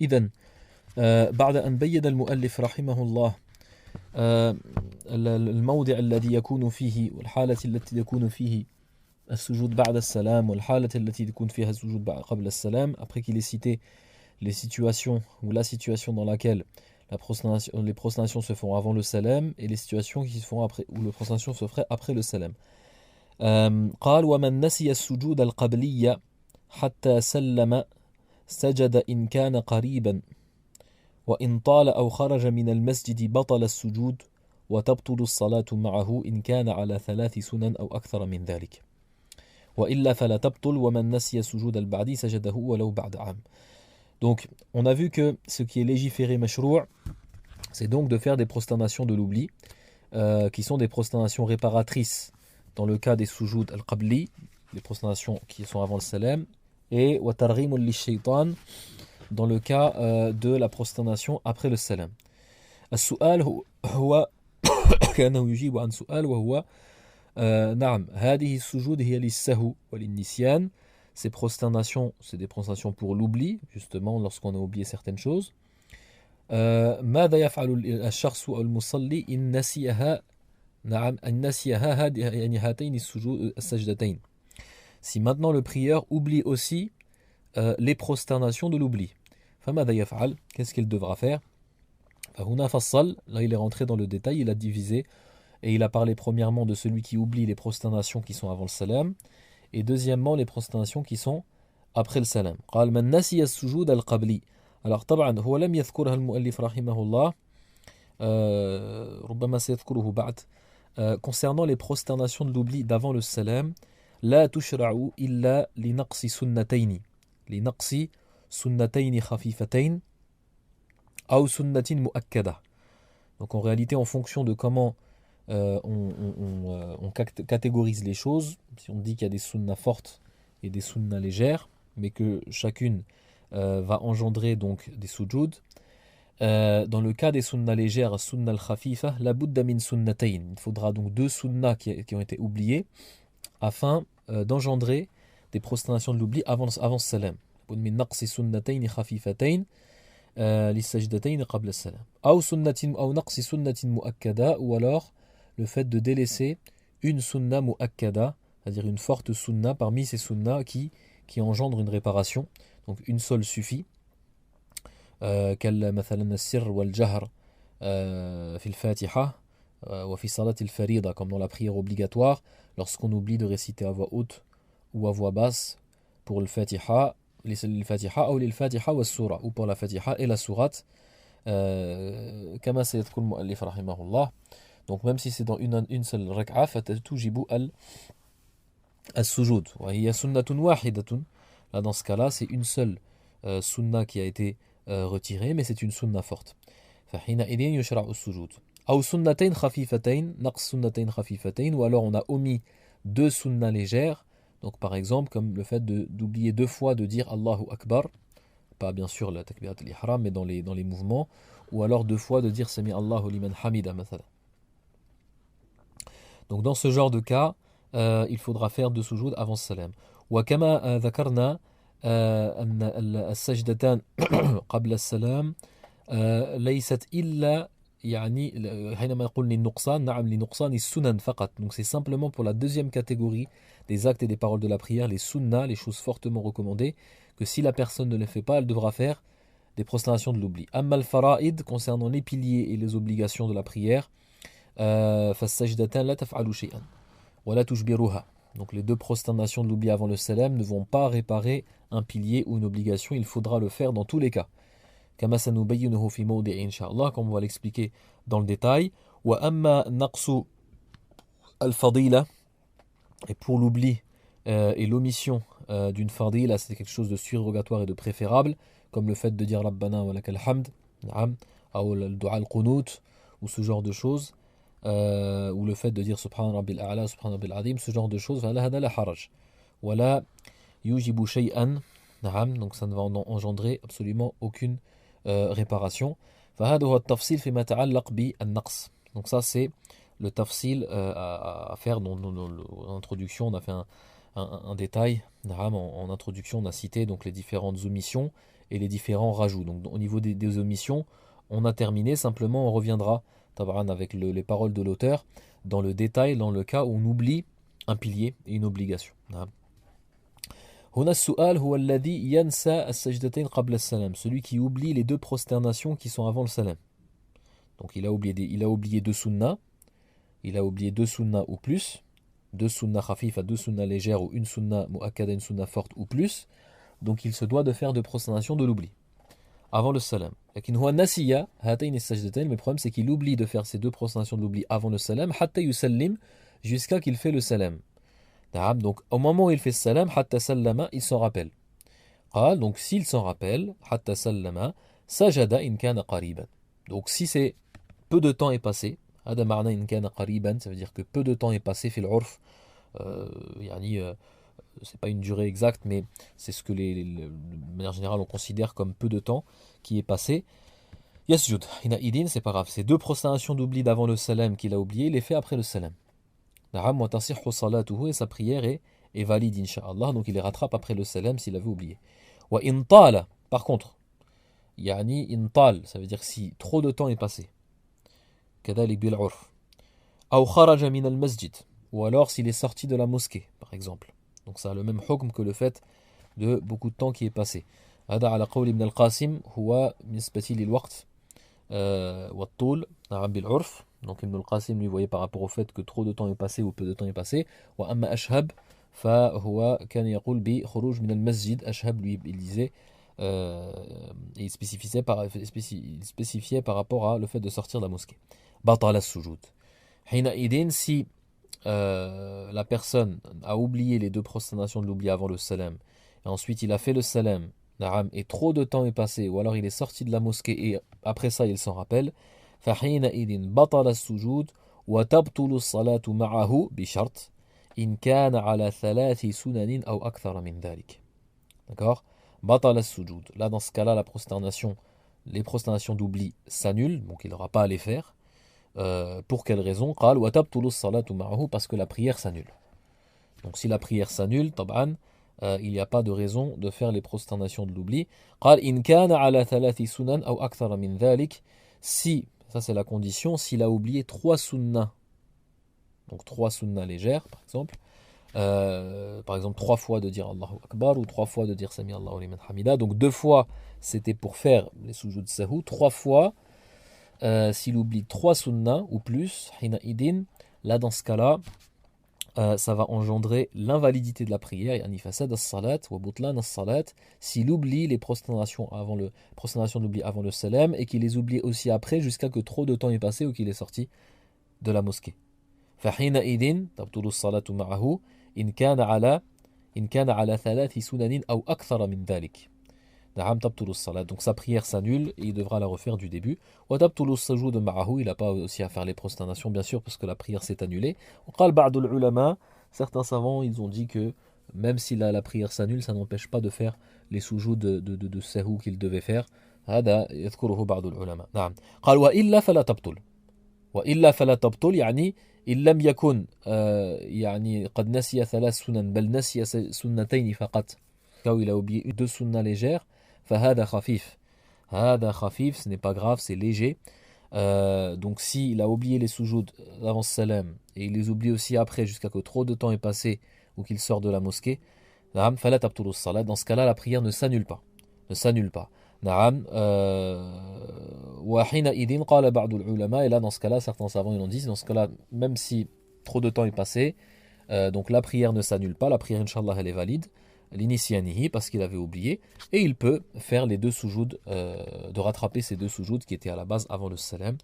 إذن بعد أن بين المؤلف رحمه الله الموضع الذي يكون فيه والحالة التي يكون فيه السجود بعد السلام والحالة التي يكون فيها السجود قبل السلام, après qu'il ait cité les situations ou la situation dans laquelle les prostrations se font avant le salam et les situations qui se font après, où les prostrations se feraient après le salam. قال ومن نسي السجود القبلي حتى سلم سجد إن كان قريبا وإن طال أو خرج من المسجد بطل السجود وتبطل الصلاة معه إن كان على 3 سنن أو أكثر من ذلك وإلا فلا تبطل ومن نسي سجود البعد سجده ولو بعد عام. Donc on a vu que ce qui est légiféré mashrour, c'est donc de faire des prosternations de l'oubli qui sont des prosternations réparatrices dans le cas des sujud al-qabli, les prosternations qui sont avant le salam, et wa targhim lish-shaytan dans le cas de la prosternation après le salam. السؤال هو كأنه يجيب عن سؤال وهو نعم هذه السجود هي للسهو وللنسيان. Ces prosternations, c'est des prosternations pour l'oubli, justement lorsqu'on a oublié certaines choses. ماذا يفعل الشخص أو المصلي إن نسيها نعم إن نسيها يعني هاتين السجدتين. Si maintenant le prieur oublie aussi les prosternations de l'oubli, فماذا يفعل, qu'est-ce qu'il devra faire? فهنا فصل, là il est rentré dans le détail, il a divisé et il a parlé premièrement de celui qui oublie les prosternations qui sont avant le salam et deuxièmement les prosternations qui sont après le salam. قال من نسي السجود القبلي. Alors طبعا هو لم يذكرها المؤلف رحمه الله, ربما سيذكره بعد. Concernant les prosternations de l'oubli d'avant le salam, لا تشرع إلا لنقص سنتين لنقص سنتين خفيفتين أو سنة مؤكدة. Donc en réalité, en fonction de comment on catégorise les choses, si on dit qu'il y a des sunnas fortes et des sunnas légères, mais que chacune va engendrer donc des sujud, dans le cas des sunnas légères, sunnah al-khafifa, la budda min sunnatayn, il faudra donc 2 sunnas qui ont été oubliés afin d'engendrer des prosternations de l'oubli avant le salam. min naqsi sunnatayn khafifatayn للسجدتين قبل السلام أو سنة أو نقص سنة مؤكدة, ou alors le fait de délaisser une sunna mu'akkada, c'est-à-dire une forte sunna parmi ces sunnas qui engendrent une réparation. Donc une seule suffit, مثلا السر والجهر في الفاتحة وفي صلاة الفريضة, comme dans la prière obligatoire lorsqu'on oublie de réciter à voix haute ou à voix basse pour le Fatiha, للفاتحة أو للفاتحة والسورة, ou pour la Fatiha et la sourate, كما سيذكر المؤلف رحمه الله. Donc même si c'est dans une seule rak'a, فتجب السجود وهي سنة واحدة. Là dans ce cas-là, c'est une seule sunna qui a été retirée, mais c'est une sunna forte. فحينئذ يشرع السجود. أو سنتين خفيفتين نقص سنتين خفيفتين, ou alors on a omis 2 sunnas légères. Donc par exemple, comme le fait d'oublier 2 fois de dire Allahu Akbar, pas bien sûr la takbirat al-ihram, mais dans les mouvements, ou alors 2 fois de dire Sami Allahu liman hamida mathala. Donc dans ce genre de cas, il faudra faire 2 sujud avant salam. وكما ذكرنا أن السجدتان قبل السلام ليست إلا يعني حينما نقول للنقصان نعم لنقصان السنن فقط. Donc c'est simplement pour la deuxième catégorie des actes et des paroles de la prière, les sunnahs, les choses fortement recommandées, que si la personne ne les fait pas, elle devra faire des prosternations de l'oubli. Amma al-fara'id, concernant les piliers et les obligations de la prière, فالسجدتان لا تفعل شيئا ولا تجبرها. Donc les 2 prosternations de l'oubli avant le salam ne vont pas réparer un pilier ou une obligation, il faudra le faire dans tous les cas. كما سنبينه في موضع إن شاء الله, comme on va l'expliquer dans le détail. وأما نقص الفضيلة, et pour l'oubli et l'omission d'une fardila, c'est quelque chose de surrogatoire et de préférable, comme le fait de dire Rabbana wa lakal hamd, ou le dua al-qunut, ou ce genre de choses, ou le fait de dire Subhan Rabbil A'la, Subhan Rabbil Azim, ce genre de choses, فلا هذا لا حرج ولا يوجب شيئا, donc ça ne va engendrer absolument aucune réparation. فهذا هو التفصيل فيما يتعلق بالنقص. Donc ça c'est le tafsil à faire dans l'introduction. On a fait un détail. En introduction, on a cité donc les différentes omissions et les différents rajouts. Donc au niveau des omissions, on a terminé. Simplement, on reviendra tabaran avec les paroles de l'auteur dans le détail, dans le cas où on oublie un pilier et une obligation. Celui qui oublie les deux prosternations qui sont avant le salam. Donc il a oublié deux sunnas. Il a oublié deux sunnas ou plus. Deux sunnas khafifa, deux sunnas légères, ou une sunna mu'akkada, une sunna forte ou plus. Donc il se doit de faire deux prosternations de l'oubli avant le salam. Mais le problème c'est qu'il oublie de faire ces deux prosternations de l'oubli avant le salam, hatta yusallim, jusqu'à qu'il fait le salam. Donc au moment où il fait le salam, hatta sallama, il s'en rappelle. Donc s'il s'en rappelle, hatta sallama, sajada in kana qariban. Donc si c'est peu de temps est passé, hada ma'na in kana qariban, ça veut dire que peu de temps est passé, fil urf, c'est pas une durée exacte, mais c'est ce que de manière générale on considère comme peu de temps qui est passé. Yasjud, ina idin, c'est pas grave, c'est deux prosternations d'oubli d'avant le salam qu'il a oublié, il les fait après le salam. Na'am wa tasihhu salatuhu, et sa prière est valide incha'Allah, donc il les rattrape après le salam s'il avait oublié. Wa in tala, par contre, yani in tal, ça veut dire si trop de temps est passé. Kadalik bil urf. Aw kharaja min al masjid, ou alors s'il est sorti de la mosquée, par exemple. Donc ça a le même hukm que le fait de beaucoup de temps qui est passé. هذا على قول ابن القاسم هو بالنسبة للوقت والطول نعم بالعرف. Donc Ibn al-Qasim lui voyait par rapport au fait que trop de temps est passé ou peu de temps est passé. وأما أشهب فهو كان يقول بخروج من المسجد. أشهب lui il disait il spécifiait par rapport à le fait de sortir de la mosquée. بطل السجود. حينئذ si la personne a oublié les deux prosternations de l'oubli avant le salam, et ensuite il a fait le salam, et trop de temps est passé, ou alors il est sorti de la mosquée et après ça il s'en rappelle, فحينئذ بطل السجود وتبطل الصلاة معه بشرط إن كان على ثلاث سنن أو أكثر من ذلك. D'accord? بطل السجود. Là dans ce cas-là les prosternations d'oubli s'annulent, donc il n'aura pas à les faire. Pour quelle raison? قال وتبطل الصلاة معه, parce que la prière s'annule. Donc si la prière s'annule, طبعا il n'y a pas de raison de faire les prosternations de l'oubli. قال إن كان على ثلاث سنن أو أكثر من ذلك, si, ça c'est la condition, s'il a oublié trois sunnas, donc trois sunnas légères par exemple, trois fois de dire Allahu Akbar ou trois fois de dire Sami Allahu liman hamida. Donc deux fois c'était pour faire les sujud sahou, trois fois s'il oublie trois sunnas ou plus, hina idin, là dans ce cas-là, ça va engendrer l'invalidité de la prière, yani fasad as-salat wa butlan as-salat, s'il oublie les prosternations d'oubli avant le salam et qu'il les oublie aussi après jusqu'à que trop de temps est passé ou qu'il est sorti de la mosquée. Fahina idin tabtulu as-salatu ma'ahu in kana ala thalathi sunanin aw akthara min dhalik. Donc sa prière s'annule et il devra la refaire du début. Il n'a pas aussi à faire les prosternations, bien sûr, parce que la prière s'est annulée. Certains savants ils ont dit que même si la prière s'annule, ça n'empêche pas de faire les sujouds de sahou qu'il devait faire. وإلا فلا تبطل يعني إن لم يكن يعني قد نسي ثلاث سنن بل نسي سنتين فقط. Quand il a oublié deux sunnas légères, فهذا خفيف. هذا خفيف, ce n'est pas grave, c'est léger. Donc s'il a oublié les sujouds avant salam et il les oublie aussi après jusqu'à que trop de temps est passé ou qu'il sort de la mosquée, فلا تبطل الصلاة. Dans ce cas-là, la prière ne s'annule pas. نعم وحينئذ قال بعض العلماء, et là dans ce cas-là certains savants ils ont dit, dans ce cas-là même si trop de temps est passé, donc la prière ne s'annule pas, la prière inchallah elle est valide, l'initianihi, parce qu'il avait oublié, et il peut faire les deux sujouds, de rattraper ces deux sujouds qui étaient à la base avant le salam,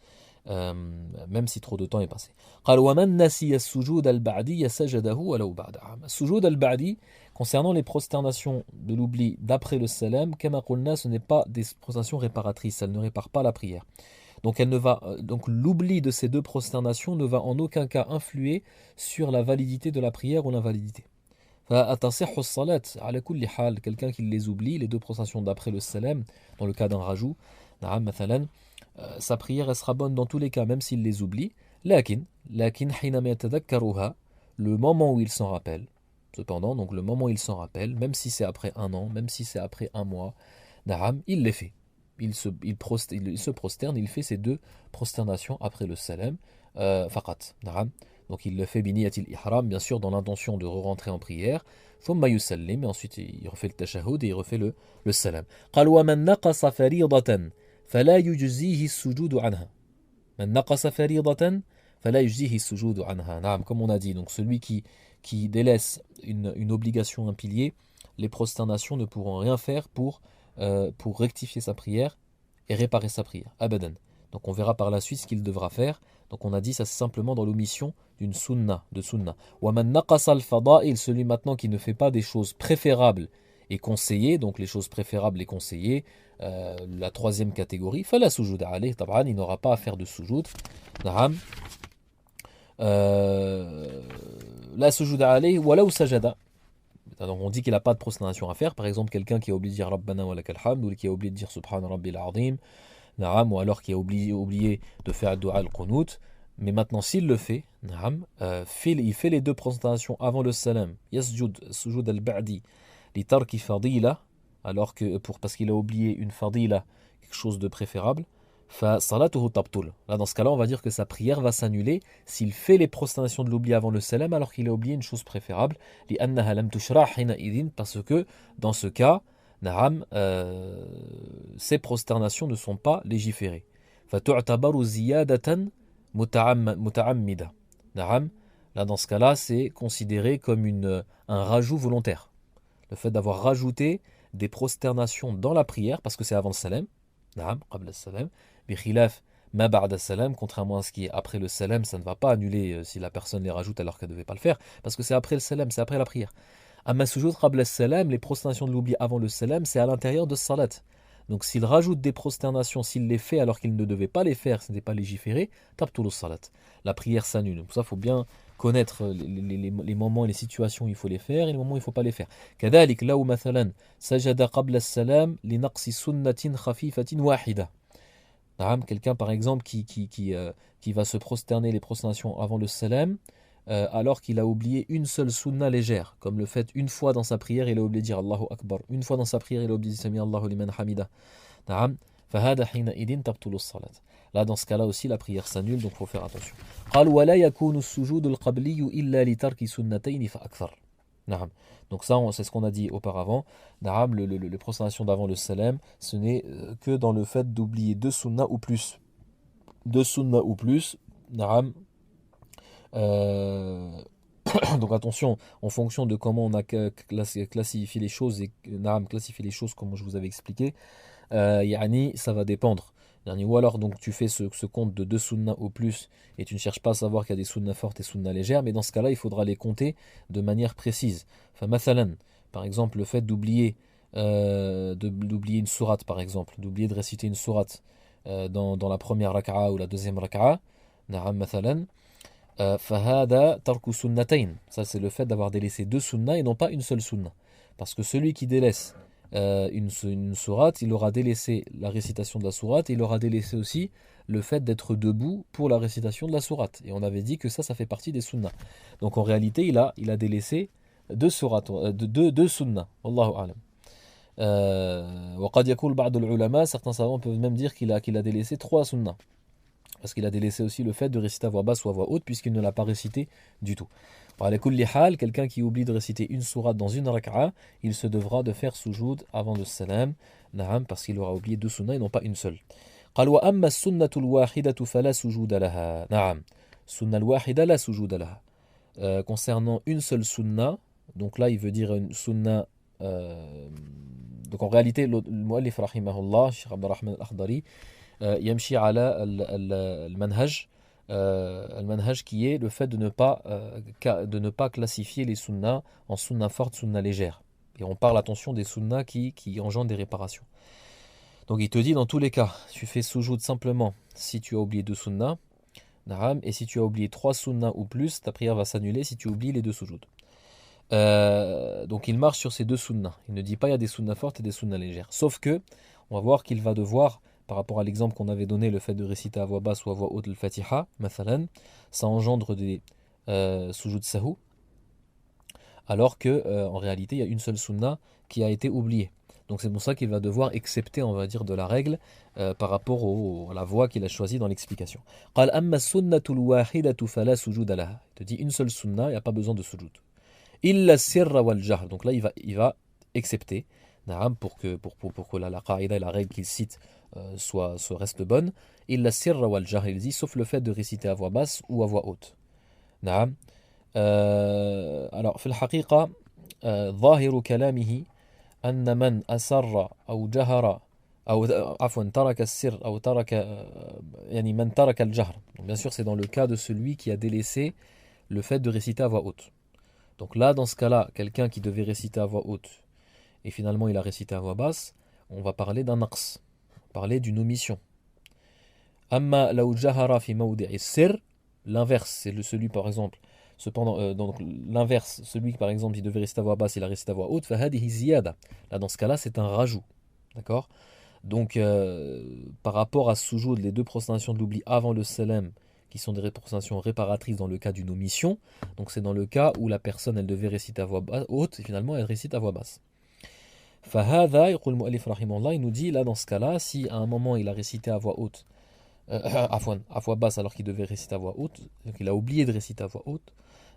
même si trop de temps est passé. قال ومن نسي السجود البعدي سجده ولو بعد عام. السجود البعدي, concernant les prosternations de l'oubli d'après le salam, كما قلنا, ce n'est pas des prosternations réparatrices, elles ne réparent pas la prière. Donc l'oubli de ces deux prosternations ne va en aucun cas influer sur la validité de la prière ou l'invalidité. فتصح الصلاة على كل حال, quelqu'un qui les oublie, les deux prosternations d'après le salam, dans le cas d'un rajout, نعم مثلا, sa prière elle sera bonne dans tous les cas, même s'il les oublie. لكن حينما يتذكرها, le moment où il s'en rappelle, Cependant, donc le moment où il s'en rappelle, même si c'est après un an, même si c'est après un mois, na'am, il les fait. Il se prosterne, il fait ces deux prosternations après le salam, faqat, na'am. Donc il le fait biniyatil ihram, bien sûr, dans l'intention de re-rentrer en prière. Thumma yusallim, et ensuite il refait le tashahhud et il refait le salam. قال ومن نقص فريضة فلا يجزيه السجود عنها. من نقص فريضة فلا يجزيه السجود عنها. نعم, comme on a dit, donc celui qui délaisse une obligation, un pilier, les prosternations ne pourront rien faire pour rectifier sa prière et réparer sa prière. Abadan. Donc on verra par la suite ce qu'il devra faire. Donc on a dit ça c'est simplement dans l'omission d'une sunna, de sunna. وَمَنْ نَقَصَ الْفَضَائِلِ, celui maintenant qui ne fait pas des choses préférables et conseillées, donc les choses préférables et conseillées, la troisième catégorie, فَلَا سُجُودَ عَلَيْهِ, طبعا il n'aura pas à faire de sujoud. نعم. لا سجود عليه ولو سجد. Donc on dit qu'il n'a pas de prosternation à faire. Par exemple, quelqu'un qui a oublié de dire Rabbana wa lakal hamd, ou qui a oublié de dire Subhana Rabbil Azim, na'am, ou alors qui a oublié de faire le dua al-qunut. Mais maintenant, s'il le fait, na'am, il fait les deux prosternations avant le salam. Yasjud, sujud al-ba'di, li tarki fadila, alors que parce qu'il a oublié une fadila, quelque chose de préférable. Salatuhu tabtul. Là, dans ce cas-là, on va dire que sa prière va s'annuler s'il fait les prosternations de l'oubli avant le salam alors qu'il a oublié une chose préférable. لأنها لم تشرع حينئذ, parce que dans ce cas, na'am, ces prosternations ne sont pas légiférées. فتعتبر زيادة متعمدة. Na'am. Là, dans ce cas-là, c'est considéré comme un rajout volontaire. Le fait d'avoir rajouté des prosternations dans la prière, parce que c'est avant le salam. Na'am, qabla salam. Bikhilaf ma ba'da salam, contrairement à ce qui est après le salam, ça ne va pas annuler si la personne les rajoute alors qu'elle ne devait pas le faire, parce que c'est après le salam, c'est après la prière. Amma sujoud qabla salam, les prosternations de l'oubli avant le salam, c'est à l'intérieur de salat. Donc s'il rajoute des prosternations, s'il les fait alors qu'il ne devait pas les faire, ce n'est pas légiféré, tabtulu salat. La prière s'annule. Pour ça, il faut bien connaître les moments et les situations où il faut les faire et les moments où il ne faut pas les faire. كذلك لو مثلا سجد قبل السلام لنقص سنة خفيفة واحدة. Quelqu'un par exemple qui va se prosterner les prosternations avant le salam alors qu'il a oublié une seule sunna légère, comme le fait une fois dans sa prière il a oublié de dire Allahu Akbar, une fois dans sa prière il a oublié de dire Sami Allahu liman hamida. فهذا حينئذ تبطل الصلاة. Là dans ce cas-là aussi la prière s'annule, donc il faut faire attention. قال ولا يكون السجود القبلي إلا لترك سنتين فأكثر. Donc ça, c'est ce qu'on a dit auparavant. Les prosternations d'avant le salam, ce n'est que dans le fait d'oublier deux sunnahs ou plus. Deux sunnahs ou plus. Donc attention, en fonction de comment on a classifié les choses, et classifié les choses comme je vous avais expliqué, ça va dépendre. Ou alors donc tu fais ce compte de deux sunnahs au plus et tu ne cherches pas à savoir qu'il y a des sunnahs fortes et sunnahs légères, mais dans ce cas-là il faudra les compter de manière précise. Par exemple le fait d'oublier une sourate, par exemple, d'oublier de réciter une sourate dans la première raka'a ou la deuxième raka'a, fahada tarku sunnatayn. Ça c'est le fait d'avoir délaissé deux sunnahs et non pas une seule sunnah. Parce que celui qui délaisse une sourate, il aura délaissé la récitation de la sourate et il aura délaissé aussi le fait d'être debout pour la récitation de la sourate. Et on avait dit que ça fait partie des sunnahs. Donc en réalité, il a délaissé deux sourates, deux sunnahs. Wallahu a'lam. وقد يقول بعض العلماء, certains savants peuvent même dire qu'il a délaissé trois sunnahs. Parce qu'il a délaissé aussi le fait de réciter à voix basse ou à voix haute, puisqu'il ne l'a pas récité du tout. Quelqu'un qui oublie de réciter une sourate dans une raka'a, il se devra de faire sujoud avant le salam, parce qu'il aura oublié deux sunnahs et non pas une seule. قال وأما السنة الواحدة فلا سجود لها. نعم. سنة الواحدة لا سجود لها. Concernant une seule sunna, donc là il veut dire une sunna. Donc en réalité, le muallif rahimahullah, Cheikh Abdurrahman al-Akhdari, يمشي على المنهج المنهج qui est le fait de ne pas classifier les sunnas en sunnas fortes, sunnas légères. Et on parle, attention, des sunnas qui engendrent des réparations. Donc il te dit dans tous les cas, tu fais sujoud simplement si tu as oublié deux sunnas, et si tu as oublié trois sunnas ou plus, ta prière va s'annuler si tu oublies les deux sujouds. Donc il marche sur ces deux sunnas. Il ne dit pas il y a des sunnas fortes et des sunnas légères. Sauf que, on va voir qu'il va devoir, par rapport à l'exemple qu'on avait donné, le fait de réciter à voix basse ou à voix haute le Fatiha, mathalan, ça engendre des sujud sahou. alors que en réalité il y a une seule sunna qui a été oubliée. Donc c'est pour ça qu'il va devoir accepter, on va dire, de la règle par rapport à la voie qu'il a choisie dans l'explication. قال أما السنة الواحدة فلا سجود لها. Il te dit une seule sunna, il n'y a pas besoin de sujud. إلا السر والجهر. Donc là il va accepter, نعم, pour que la qaïda et la règle qu'il cite reste bonne. إلا السر والجهر, il dit sauf le fait de réciter à voix basse ou à voix haute. نعم. alors في الحقيقة ظاهر كلامه أن من أسر أو جهر أو عفوا ترك السر أو ترك يعني من ترك الجهر. Donc, bien sûr, c'est dans le cas de celui qui a délaissé le fait de réciter à voix haute. Donc là, dans ce cas-là, quelqu'un qui devait réciter à voix haute et finalement il a récité à voix basse, on va parler d'un naqs, parler d'une omission. Amma law jahara fi mawdi'i sir, l'inverse, c'est celui par exemple. Cependant, donc l'inverse, celui qui par exemple il devait réciter à voix basse, il a récité à voix haute, fahadihi ziyada. Là dans ce cas-là, c'est un rajout. D'accord? Donc par rapport à soujoud, les deux prostrations de l'oubli avant le salam, qui sont des prostrations réparatrices dans le cas d'une omission, donc c'est dans le cas où la personne elle devait réciter à voix haute et finalement elle récite à voix basse. Fahadha, yaqul al-mu'allif rahimahullah, il nous dit là dans ce cas-là, si à un moment il a récité à voix haute, à voix basse alors qu'il devait réciter à voix haute, donc il a oublié de réciter à voix haute,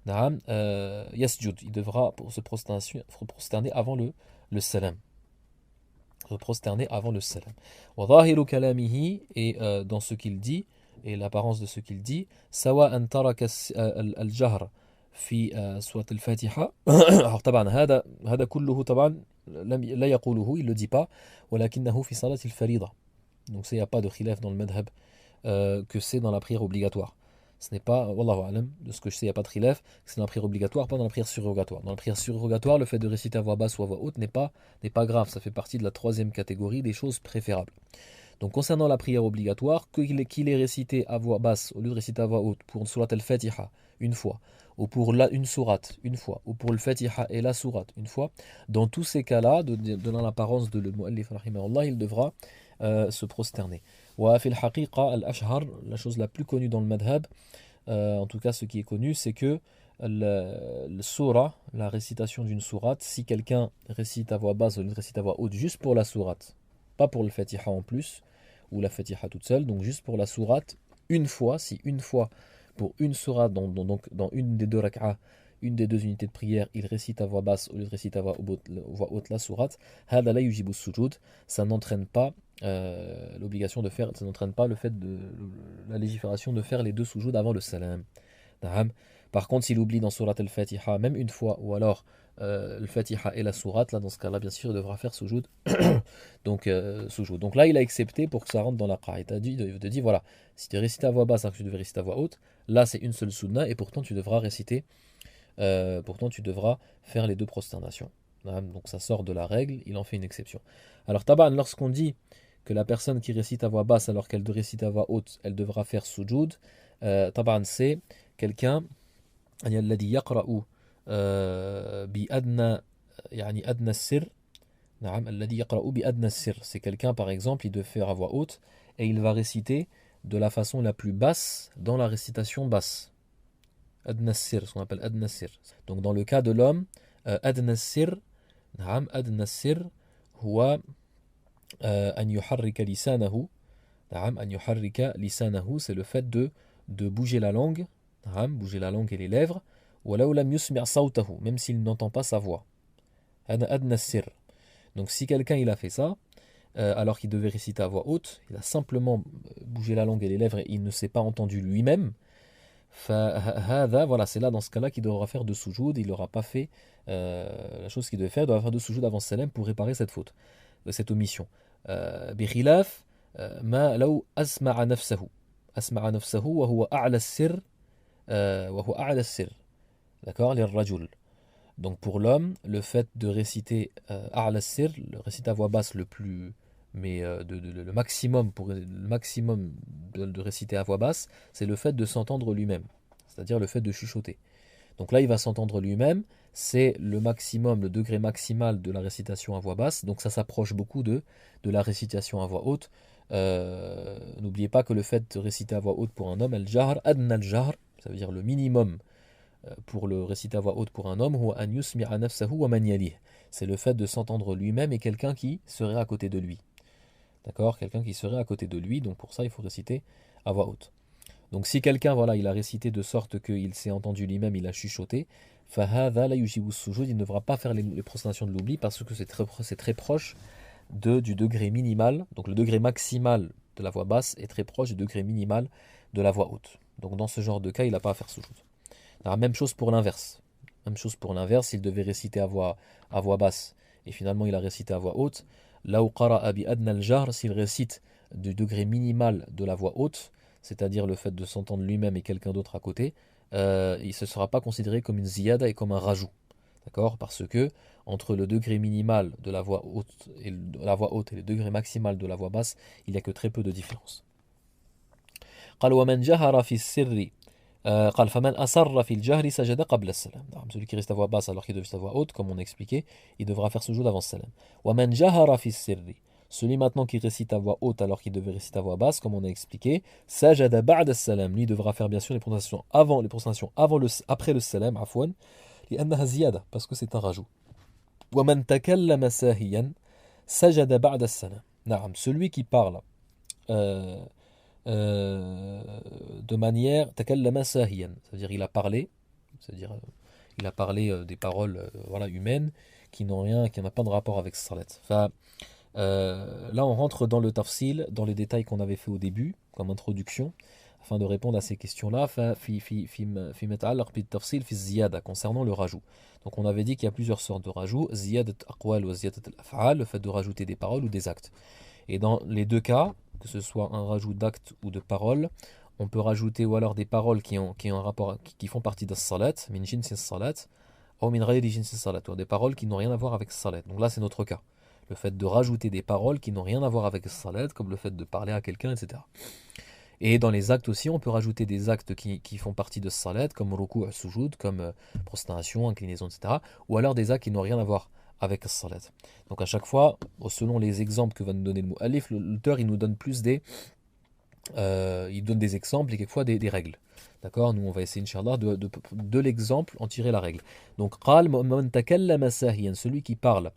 yasjud, il devra se prosterner avant le salam. Se prosterner avant le salam. Wa dhahiru kalamihi, et dans ce qu'il dit, et l'apparence de ce qu'il dit, sawa an taraka al-jahr في سورة الفاتحة. alors طبعا هذا كله طبعا لا يقوله, il le dit pas, ولكنه في صلاة الفريضة. Donc il n'y a pas de khilaf dans le madhab que c'est dans la prière obligatoire. Ce n'est pas, wallahu alam, de ce que je sais, il n'y a pas de khilaf, c'est dans la prière obligatoire, pas dans la prière surrogatoire. Dans la prière surrogatoire, le fait de réciter à voix basse ou à voix haute n'est pas grave, ça fait partie de la troisième catégorie des choses préférables. Donc concernant la prière obligatoire, qu'il ait récité à voix basse au lieu de réciter à voix haute pour une surat al-Fatiha une fois, ou pour une sourate une fois, ou pour le Fatiha et la sourate une fois, dans tous ces cas-là, donnant l'apparence de le mu'allif rahimahullah, il devra se prosterner. Wa fil haqiqa al-ashhar, la chose la plus connue dans le madhab, en tout cas ce qui est connu, c'est que le surah, la récitation d'une sourate, si quelqu'un récite à voix basse ou récite à voix haute juste pour la sourate, pas pour le Fatiha en plus, ou la Fatiha toute seule, donc juste pour la sourate, une fois, si une fois pour une sourate, donc dans une des deux rak'a, une des deux unités de prière, il récite à voix basse au lieu de réciter à voix haute la sourate, hada la yujibu sujud, ça n'entraîne pas l'obligation de faire, ça n'entraîne pas le fait de la légifération de faire les deux sujud avant le salam. Par contre, s'il oublie dans surat al-Fatiha même une fois, ou alors le Fatiha et la sourate, là dans ce cas-là, bien sûr, il devra faire sujud. donc, donc là, il a accepté pour que ça rentre dans la qaïda. Il te dit voilà, si tu récites à voix basse alors que tu devais réciter à voix haute, là c'est une seule sunna et pourtant tu devras réciter, pourtant tu devras faire les deux prosternations. Donc ça sort de la règle, il en fait une exception. Alors taban, lorsqu'on dit que la personne qui récite à voix basse alors qu'elle doit réciter à voix haute, elle devra faire sujud, taban c'est quelqu'un الذي يقرأ بأدنى يعني أدنى السر. نعم الذي يقرأ بأدنى السر, c'est quelqu'un par exemple il doit faire à voix haute et il va réciter de la façon la plus basse dans la récitation basse. أدنى السر, ce qu'on appelle أدنى السر. Donc dans le cas de l'homme, أدنى السر, نعم أدنى السر هو أن يحرك لسانه. نعم أن يحرك لسانه, c'est le fait de bouger la langue, bouger la langue et les lèvres, ولو لم يسمع صوته, même s'il n'entend pas sa voix. هذا أدنى السر. Donc si quelqu'un il a fait ça, alors qu'il devait réciter à voix haute, il a simplement bougé la langue et les lèvres et il ne s'est pas entendu lui-même, voilà, c'est là dans ce cas-là qu'il devra faire de soujoud, il n'aura pas fait la chose qu'il devait faire, il devra faire de soujoud avant salam pour réparer cette faute, cette omission. بخلاف ما لو أسمع نفسه وهو أعلى السر وهو أعلى السر, d'accord, للرجل. Donc pour l'homme, le fait de réciter أعلى السر, le réciter à voix basse le plus, mais le maximum de réciter à voix basse, c'est le fait de s'entendre lui-même, c'est-à-dire le fait de chuchoter. Donc là, il va s'entendre lui-même, c'est le maximum, le degré maximal de la récitation à voix basse, donc ça s'approche beaucoup de la récitation à voix haute. N'oubliez pas que le fait de réciter à voix haute pour un homme, al-jahr, adna al-jahr, ça veut dire le minimum pour le réciter à voix haute pour un homme, huwa an yusmi'a nafsahu wa man yalih. C'est le fait de s'entendre lui-même et quelqu'un qui serait à côté de lui. D'accord? Quelqu'un qui serait à côté de lui, donc pour ça il faut réciter à voix haute. Donc si quelqu'un, voilà, il a récité de sorte qu'il s'est entendu lui-même, il a chuchoté, fahadha la yujibu sujud, il ne devra pas faire les prostrations de l'oubli parce que c'est très proche du degré minimal, donc le degré maximal de la voix basse est très proche du degré minimal de la voix haute. Donc dans ce genre de cas, il n'a pas à faire sujud. Alors, même chose pour l'inverse. Même chose pour l'inverse, il devait réciter à voix basse et finalement il a récité à voix haute. Là où qara'a bi adna al-jahr, s'il récite du degré minimal de la voix haute, c'est-à-dire le fait de s'entendre lui-même et quelqu'un d'autre à côté, il ne sera pas considéré comme une ziyada et comme un rajout. D'accord? Parce que entre le degré minimal de la voix haute et le degré maximal de la voix basse, il n'y a que très peu de différence. قال ومن جهر في السر قال فمن أسر في الجهر سجد قبل السلام. Celui qui reste à voix basse alors qu'il devait être à voix haute, comme on a expliqué, il devra faire sujoud avant le salam. ومن جهر في السر, celui maintenant qui récite à voix haute alors qu'il devait réciter à voix basse, comme on a expliqué, sajada ba'da salam, lui devra faire bien sûr les prostrations après le salam, afwan, لأنها زيادة, parce que c'est un rajout. ومن تكلم ساهيا سجد بعد السلام. نعم, celui qui parle de manière takallama sahiyan, c'est-à-dire il a parlé, c'est-à-dire il a parlé des paroles voilà, humaines qui n'ont pas de rapport avec salat. Là on rentre dans le tafsil, dans les détails qu'on avait fait au début comme introduction afin de répondre à ces questions-là concernant le rajout. Donc on avait dit qu'il y a plusieurs sortes de rajouts, ziyadat aqwal ou ziyadat al-af'al, le fait de rajouter des paroles ou des actes. Et dans les deux cas, que ce soit un rajout d'actes ou de paroles, on peut rajouter ou alors des paroles qui font partie de salat, min jinsi salat, ou min ghayri jinsi salat, ou des paroles qui n'ont rien à voir avec salat. Donc là c'est notre cas. Le fait de rajouter des paroles qui n'ont rien à voir avec salat, comme le fait de parler à quelqu'un, etc. Et dans les actes aussi, on peut rajouter des actes qui font partie de salat, comme ruku' sujud, comme prostration, inclinaison, etc. Ou alors des actes qui n'ont rien à voir avec salat. Donc à chaque fois, selon les exemples que va nous donner le mu'allif, l'auteur il nous donne il donne des exemples et quelquefois des règles. D'accord? Nous on va essayer Inch'Allah de l'exemple en tirer la règle. Donc qal man takallama sahiyan, celui qui parle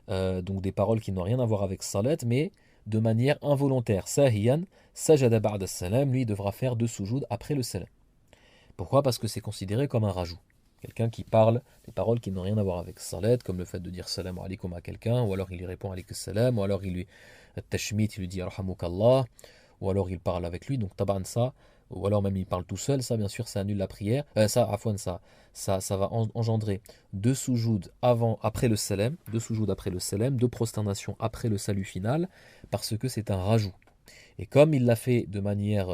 donc des paroles qui n'ont rien à voir avec salat, mais de manière involontaire. Sahiyan, sajada ba'da salam, lui devra faire 2 sujoud après le salam. Pourquoi? Parce que c'est considéré comme un rajout. Quelqu'un qui parle des paroles qui n'ont rien à voir avec salat, comme le fait de dire salam alaikum à quelqu'un, ou alors il lui répond alaikum salam, ou alors il lui tashmit, il lui dit arhamukallah, ou alors il parle avec lui, donc taban ça, ou alors même il parle tout seul, ça bien sûr ça annule la prière, ça va engendrer 2 sujoud après le salam, 2 sujoud après le salam, 2 prosternations après le salut final, parce que c'est un rajout. Et comme il l'a fait de manière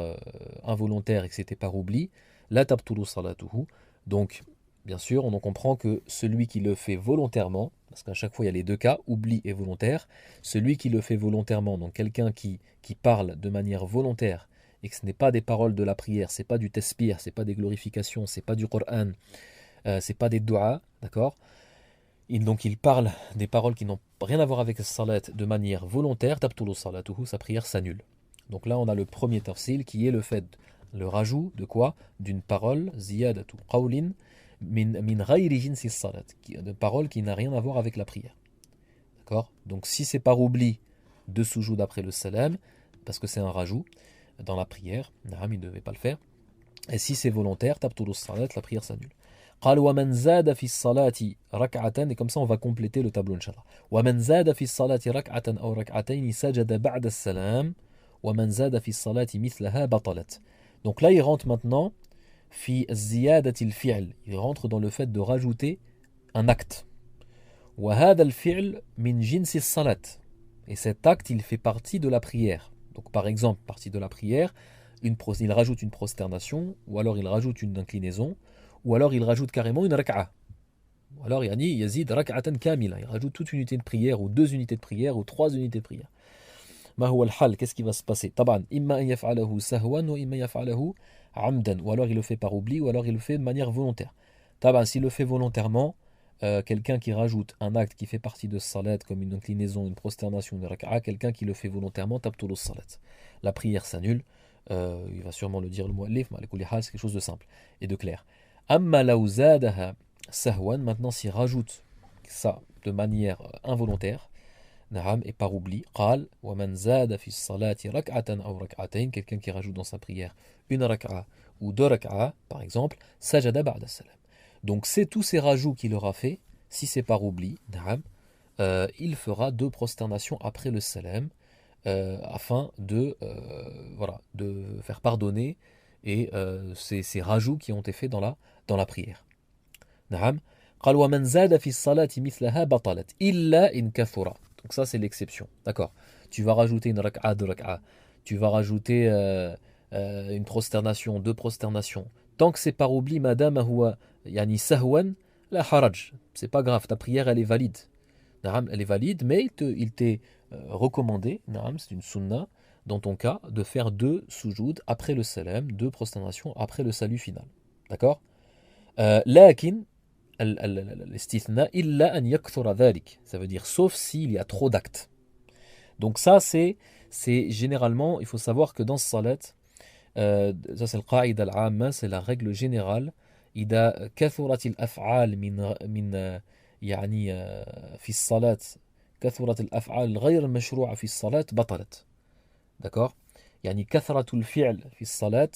involontaire et que c'était par oubli, la tabtulu salatuhu, donc bien sûr, on en comprend que celui qui le fait volontairement, parce qu'à chaque fois il y a les deux cas, oubli et volontaire, celui qui le fait volontairement, donc quelqu'un qui parle de manière volontaire, et que ce n'est pas des paroles de la prière, c'est pas du tasbih, c'est pas des glorifications, c'est pas du Coran, c'est pas des du'a, d'accord? Donc il parle des paroles qui n'ont rien à voir avec la salat de manière volontaire, tabtulu salatuhu, sa prière s'annule. Donc là on a le premier tafsil qui est le rajout de quoi? D'une parole, ziyadatu qawlin, min ghayri jinsi salat, de parole qui n'a rien à voir avec la prière. D'accord? Donc si c'est par oubli de sujoud après le salam, parce que c'est un rajout dans la prière, il ne devait pas le faire, et si c'est volontaire, tabtulu salat, la prière s'annule. قال ومن زاد في الصلاة ركعة, et comme ça on va compléter le tableau Inch'Allah. ومن زاد في الصلاة ركعة أو ركعتين سجد بعد السلام ومن زاد في الصلاة مثلها بطلت. Donc là il rentre maintenant fi ziyadati al-fi'l, il rentre dans le fait de rajouter un acte. وهذا الفعل من جنس الصلاة, et cet acte il fait partie de la prière. Donc par exemple, partie de la prière, il rajoute une prosternation, ou alors il rajoute une inclinaison, ou alors il rajoute carrément une rak'a. Ou alors yani yazid rak'atan kamila, il rajoute toute unité de prière, ou 2 unités de prière, ou 3 unités de prière. Ma huwa al-hal, qu'est-ce qui va se passer? Taban, imma an yaf'alahu sahwan ou imma yaf'alahu amdan, ou alors il le fait par oubli, ou alors il le fait de manière volontaire. Taban, s'il le fait volontairement, quelqu'un qui rajoute un acte qui fait partie de salat, comme une inclinaison, une prosternation, une rak'a, quelqu'un qui le fait volontairement, tabtulu salat. La prière s'annule, il va sûrement le dire le mu'allif, mais c'est quelque chose de simple et de clair. Amma law zadaha sahwan, maintenant s'il rajoute ça de manière involontaire, na'am, et par oubli, qal wa man zada fi salati rak'atan aw rak'atayn, quelqu'un qui rajoute dans sa prière une rak'a ou deux rak'a par exemple, sajada ba'da salam. Donc c'est tous ces rajouts qu'il aura fait, si c'est par oubli, na'am, il fera deux prosternations après le salam, afin de, de faire pardonner et ces rajouts qui ont été faits dans la prière. نعم. قال ومن زاد في الصلاة مثلها بطلت إلا إن كثر. Donc ça c'est l'exception. D'accord. Tu vas rajouter une rak'a, deux rak'a. Tu vas rajouter une prosternation, deux prosternations. Tant que c'est par oubli, madame huwa yani sahwan la haraj. C'est pas grave, ta prière elle est valide. نعم, elle est valide, mais il t'est recommandé, نعم, c'est une sunna dans ton cas, de faire deux sujoud après le salam, deux prosternations après le salut final. D'accord. لكن الاستثناء إلا أن يكثر ذلك, ça veut dire sauf s'il y a trop d'actes. Donc ça c'est généralement, il faut savoir que dans ce salat, ça c'est le qaïda al-amma, c'est la règle générale, إذا كثرت الأفعال من يعني في الصلاة كثرت الأفعال غير المشروعة في الصلاة بطلت. D'accord. يعني كثرة الفعل في الصلاة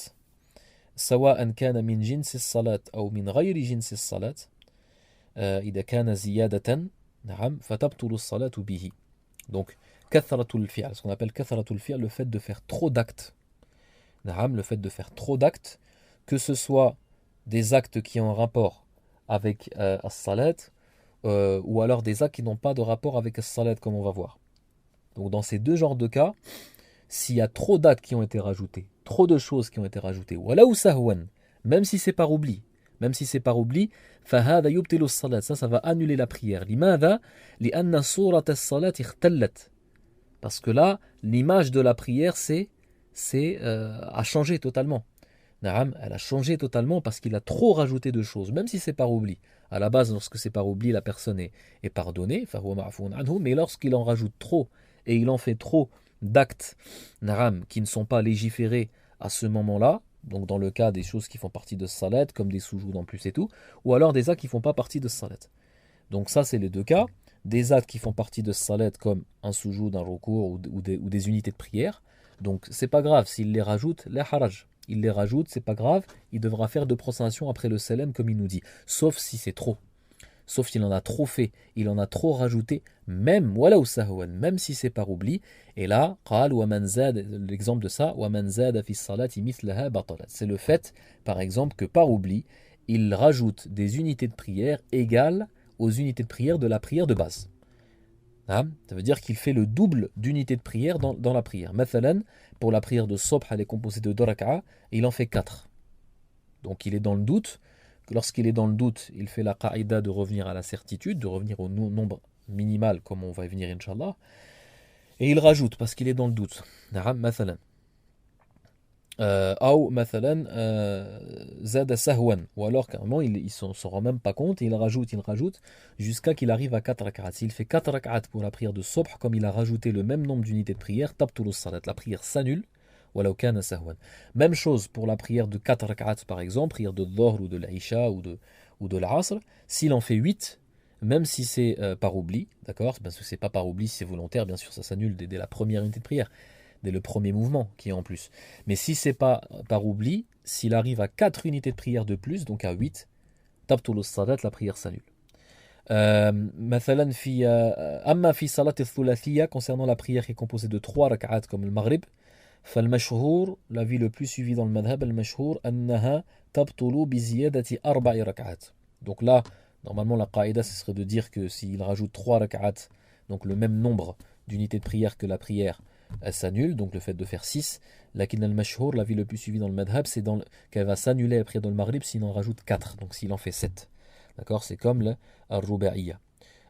سواء كان من جنس الصلاة أو من غير جنس الصلاة إذا كان زيادة نعم فتبطل الصلاة به. Donc كثرة الفعل, ce qu'on appelle كثرة الفعل, le fait de faire trop d'actes. نعم, le fait de faire trop d'actes, que ce soit des actes qui ont un rapport avec as-salat ou alors des actes qui n'ont pas de rapport avec as-salat comme on va voir. Donc dans ces deux genres de cas, s'il y a trop d'actes qui ont été rajoutés, trop de choses qui ont été rajoutées, walaou sahwan, même si c'est par oubli, فهذا يبطل الصلاة, ça va annuler la prière. لماذا؟ لأن صورة الصلاة اختلت. Parce que là, l'image de la prière a changé totalement. Naam, elle a changé totalement parce qu'il a trop rajouté de choses, même si c'est par oubli. À la base, lorsque c'est par oubli, la personne est pardonnée, mais lorsqu'il en rajoute trop et il en fait trop d'actes naam, qui ne sont pas légiférés à ce moment-là, donc dans le cas des choses qui font partie de salat, comme des soujouds en plus et tout, ou alors des actes qui ne font pas partie de salat. Donc ça, c'est les deux cas. Des actes qui font partie de salat, comme un soujoud, un recours ou des unités de prière. Donc c'est pas grave, s'il les rajoute, la haraj. Il les rajoute, c'est pas grave, il devra faire deux prostrations après le salam comme il nous dit. Sauf si c'est trop. Sauf s'il en a trop fait, il en a trop rajouté, même walaou sahwan, même si c'est par oubli. Et là, qal wa man zad, l'exemple de ça, wa man zada fi salati mithlaha batalat. C'est le fait, par exemple, que par oubli, il rajoute des unités de prière égales aux unités de prière de la prière de base. Ça veut dire qu'il fait le double d'unités de prière dans la prière. Mathalan, pour la prière de Sobh, elle est composée de 2 rak'a, et il en fait 4. Donc il est dans le doute. Lorsqu'il est dans le doute, il fait la qaïda de revenir à la certitude, de revenir au nombre minimal, comme on va y venir, Inch'Allah. Et il rajoute, parce qu'il est dans le doute. Mathalan. Ou mathalan zada sahwan, ou alors carrément il s'en rend même pas compte et il rajoute jusqu'à qu'il arrive à 4 rak'at. S'il fait 4 rak'at pour la prière de Sobh, comme il a rajouté le même nombre d'unités de prière, tabtul salat, la prière s'annule, walau kana sahwan. Même chose pour la prière de 4 rak'at par exemple, prière de Dhuhr ou de l'Aïcha ou de l'Asr, s'il en fait 8, même si c'est par oubli, d'accord, parce que c'est pas par oubli, si c'est volontaire, bien sûr ça s'annule dès la première unité de prière, dès le premier mouvement qui est en plus. Mais si c'est pas par oubli, s'il arrive à 4 unités de prière de plus, donc à 8, tabtul salat, la prière s'annule. Mathalan amma fi salat al-thulathiyya, concernant la prière qui est composée de 3 rak'at comme le maghrib, fal-mashhur, la vie le plus suivie dans le madhab, al-mashhur, annaha tabtulu bi ziyadati 4 rak'at. Donc là, normalement la qaïda ce serait de dire que s'il rajoute 3 rak'at, donc le même nombre d'unités de prière que la prière, elle s'annule, donc le fait de faire 6. Lakin al-mashhur, la vie le plus suivie dans le madhab, c'est qu'elle va s'annuler après dans le maghrib s'il en rajoute 4, donc s'il en fait 7. D'accord, c'est comme le al-ruba'iyya.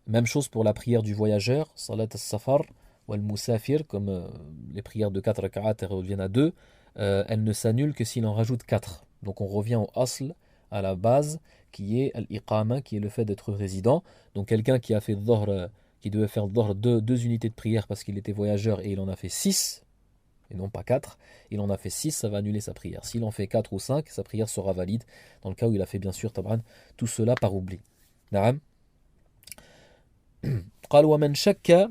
Même chose pour la prière du voyageur, salat al-safar ou al-musafir, comme les prières de 4 rak'at, elles reviennent à 2, elles ne s'annulent que s'il en rajoute 4. Donc on revient au asl, à la base, qui est al-iqama, qui est le fait d'être résident. Donc quelqu'un qui a fait dhuhr, qui devait faire dhuhr deux unités de prière parce qu'il était voyageur et il en a fait 6, et non pas 4. Il en a fait 6, ça va annuler sa prière. S'il en fait 4 ou 5, sa prière sera valide, dans le cas où il a fait bien sûr tab'an, tout cela par oubli. Na'am. قال ومن شك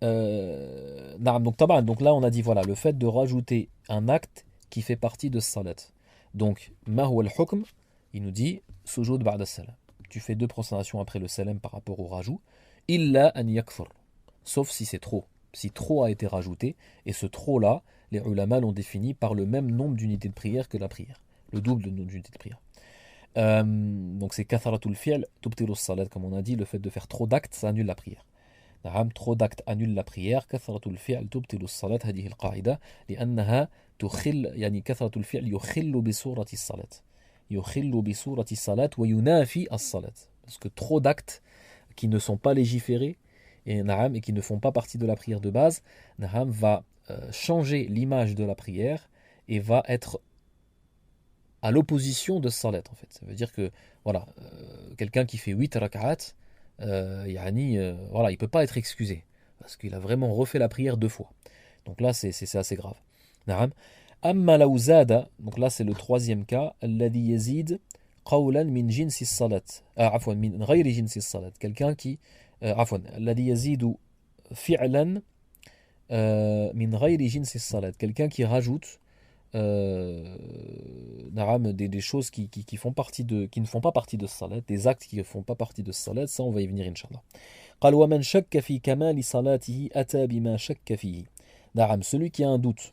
نعم, donc طبعا, donc là on a dit voilà le fait de rajouter un acte qui fait partie de salat. Donc ma huwa al-hukm, il nous dit sujud ba'da salam. Tu fais 2 prostrations après le salam par rapport au rajout, illa an yakfur, sauf si c'est trop. Si trop a été rajouté, et ce trop là, les ulama l'ont défini par le même nombre d'unités de prière que la prière, le double de d'unités de prière. Donc c'est katharatul fi'l tubtilu salat, comme on a dit, le fait de faire trop d'actes ça annule la prière. trop d'actes annule la prière. كثرة الفعل تبطل الصلاة هذه القاعدة لأنها تخل يعني كثرة الفعل يخل بصورة الصلاة يخل بصورة الصلاة وينافي الصلاة, parce que trop d'actes qui ne sont pas légiférés et qui ne font pas partie de la prière de base va changer l'image de la prière et va être à l'opposition de salat en fait. Ça veut dire que voilà, quelqu'un qui fait 8 rak'at, voilà, il ne peut pas être excusé parce qu'il a vraiment refait la prière 2 fois. Donc là, c'est assez grave. Amma law zada, donc là c'est le troisième cas, alladhi yazid qawlan min jinsi salat, afwan min ghayri jinsi salat, quelqu'un qui afwan alladhi yazidu fi'lan min ghayri jinsi salat, quelqu'un qui rajoute des choses qui font partie qui ne font pas partie de salat, des actes qui ne font pas partie de salat, ça on va y venir Inch'Allah. قال ومن شك في كمال صلاته أتى بما شك فيه. Celui qui a un doute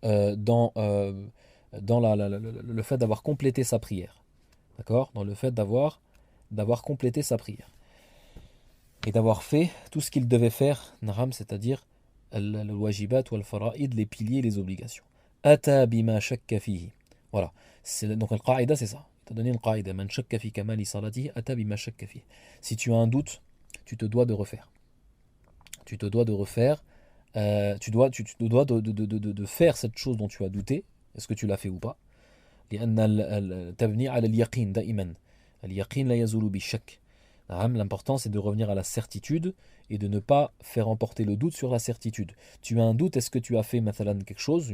dans le fait d'avoir complété sa prière, d'accord, dans le fait d'avoir complété sa prière et d'avoir fait tout ce qu'il devait faire, c'est-à-dire le wajibat ou al-fara'id, les piliers, les obligations. Ata bima shakka fihi. Voilà. Donc le qaïda, c'est ça. Il t'a donné une qaïda. Man shakka fi kamali salatihi, ata bima shakka fihi. Si tu as un doute, tu te dois de refaire. Tu te dois de refaire. Tu dois de faire cette chose dont tu as douté. Est-ce que tu l'as fait ou pas? لأن تبني على اليقين دائما. اليقين لا يزول بالشك. L'important c'est de revenir à la certitude et de ne pas faire emporter le doute sur la certitude. Tu as un doute, est-ce que tu as fait quelque chose,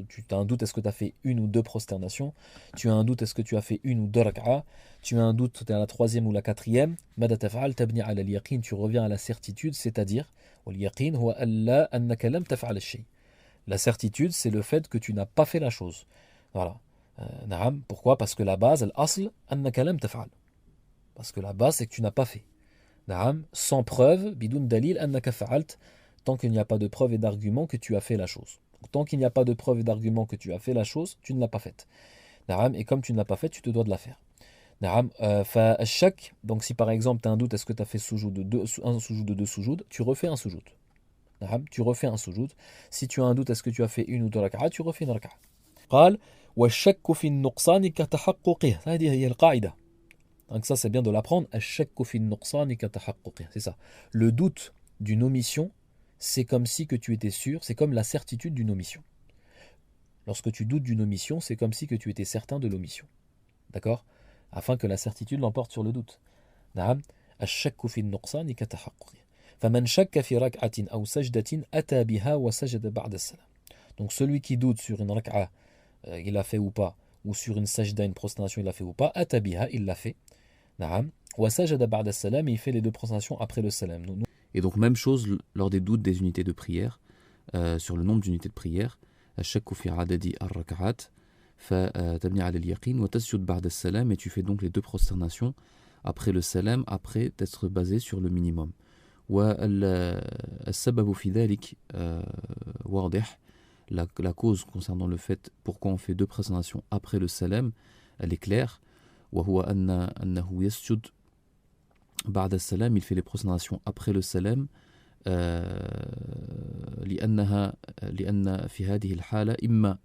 tu as un doute, est-ce que tu as fait 1 ou 2 prosternations, tu as un doute, est-ce que tu as fait 1 ou 2 rak'a, tu as un doute, tu es à la 3e ou la 4e, ماذا تفعل تبني على اليقين, tu reviens à la certitude, c'est-à-dire واليقين هو ألا أنك لم تفعل الشيء. La certitude c'est le fait que tu n'as pas fait la chose. Voilà. Pourquoi? Parce que la base, l'asl أنك لم تفعل. Parce que la base, c'est que tu n'as pas fait. Sans preuve, bidoun dalil, annaka fa'alt, tant qu'il n'y a pas de preuve et d'argument que tu as fait la chose. Donc, tant qu'il n'y a pas de preuve et d'argument que tu as fait la chose, tu ne l'as pas faite. Et comme tu ne l'as pas faite, tu te dois de la faire. Donc si par exemple tu as un doute, est-ce que tu as fait un soujoud de 2 soujoud, tu refais un soujoud. Tu refais un soujoud. Si tu as un doute, est-ce que tu as fait 1 ou 2 rak'a, tu refais une rak'a. قال والشك في النقصان كتحققه. هذه هي القاعدة. Donc ça c'est bien de l'apprendre. C'est ça. Le doute d'une omission, c'est comme si que tu étais sûr, c'est comme la certitude d'une omission. Lorsque tu doutes d'une omission, c'est comme si que tu étais certain de l'omission. D'accord? Afin que la certitude l'emporte sur le doute. Donc celui qui doute sur une rak'a, il l'a fait ou pas, ou sur une sajda, une prosternation, il l'a fait ou pas, atabiha, il l'a fait. Il fait les 2 prostrations après le salam. Et donc même chose lors des doutes des unités de prière, sur le nombre d'unités de prière. الشك في عدد الركعات فتبني على اليقين وتسجد بعد السلام, et tu fais donc les 2 prosternations après le salam, après d'être basé sur le minimum. والسبب في ذلك واضح. La cause concernant le fait pourquoi on fait 2 prosternations après le salam, elle est claire. وهو أنه يسجد بعد السلام, il fait les prosternations après le salam, لأن في هذه الحالة إما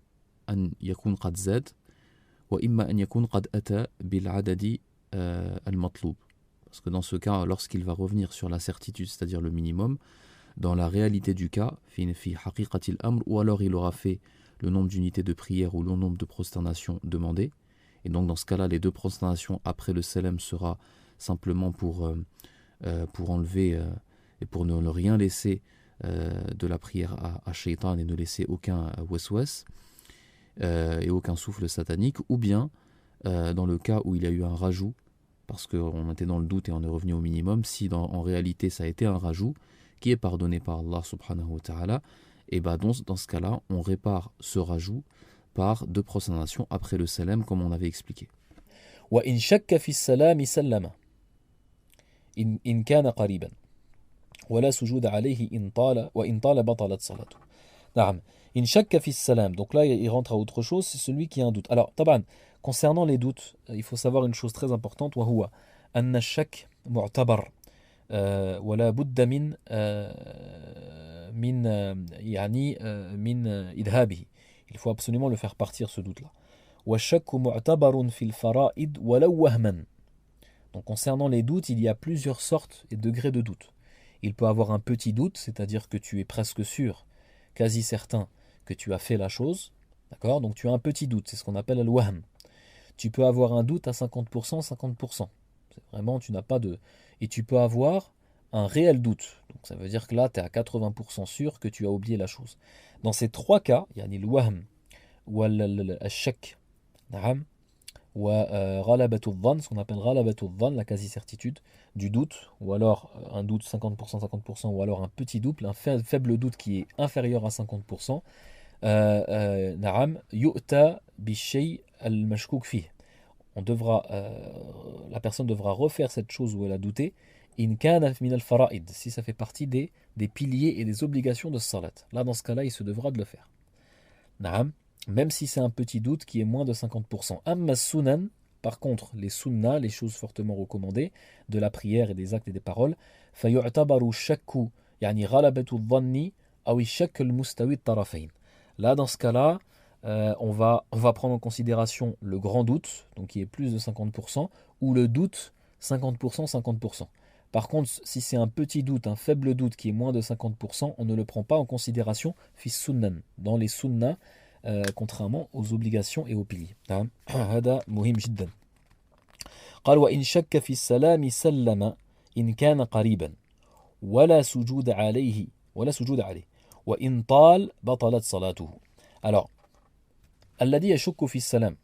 أن يكون قد زاد وإما أن يكون قد أتى بالعدد المطلوب. Parce que dans ce cas, lorsqu'il va revenir sur la certitude, c'est-à-dire le minimum, dans la réalité du cas, في حقيقة الأمر, ou alors il aura fait le nombre d'unités de prière ou le nombre de prosternations demandées. Et donc dans ce cas-là, les 2 prosternations après le salam sera simplement pour enlever et pour ne rien laisser de la prière à Shaitan et ne laisser aucun waswas et aucun souffle satanique, ou bien dans le cas où il y a eu un rajout, parce qu'on était dans le doute et on est revenu au minimum, si en réalité ça a été un rajout qui est pardonné par Allah subhanahu wa ta'ala, et dans ce cas-là, on répare ce rajout par 2 prosternations après le salam, comme on avait expliqué. وإن شك في السلام سلم إن كان قريبا ولا سجود عليه وإن طال بطلت صلاته. نعم. إن شك في السلام. Donc là, il rentre à autre chose, c'est celui qui a un doute. Alors, طبعا, concernant les doutes, il faut savoir une chose très importante, وهو أن الشك معتبر ولا بد من إذهابه. Il faut absolument le faire partir, ce doute-là. والشك معتبر في الفرائض ولو وهما. Donc concernant les doutes, il y a plusieurs sortes et degrés de doute. Il peut avoir un petit doute, c'est-à-dire que tu es presque sûr, quasi certain, que tu as fait la chose. D'accord ? Donc tu as un petit doute, c'est ce qu'on appelle al-wahm. Tu peux avoir un doute à 50%, 50%. C'est vraiment, tu n'as pas de... Et tu peux avoir un réel doute. Donc ça veut dire que là, tu es à 80% sûr que tu as oublié la chose. Dans ces 3 cas, il y a al-wahm, ou al-shak, ou ghalabatu dhann, ce qu'on appelle ghalabatu dhann, la quasi-certitude du doute, ou alors un doute 50%, 50%, ou alors un petit doute, un faible doute qui est inférieur à 50%, yu'ta bishay al-mashkouk fih. La personne devra refaire cette chose où elle a douté, in kana min al-fara'id, si ça fait partie des piliers et des obligations de salat. Là, dans ce cas-là, il se devra de le faire. Même si c'est un petit doute qui est moins de 50%. Amma sunan, par contre, les sunnahs, les choses fortement recommandées, de la prière et des actes et des paroles, fayu'tabaru shakku, yani ghalabatu dhanni, awi shakk al-mustawi tarafayn. Là, dans ce cas-là, on va prendre en considération le grand doute, donc qui est plus de 50%, ou le doute 50%, 50%. Par contre, si c'est un petit doute, un faible doute qui est moins de 50%, on ne le prend pas en considération fi sunnan, dans les sunnahs, contrairement aux obligations et aux piliers. هذا مهم جدا. قال وإن شك في السلام سلم إن كان قريبا ولا سجود عليه وإن طال بطلت صلاته. Alors, الذي يشك في السلام,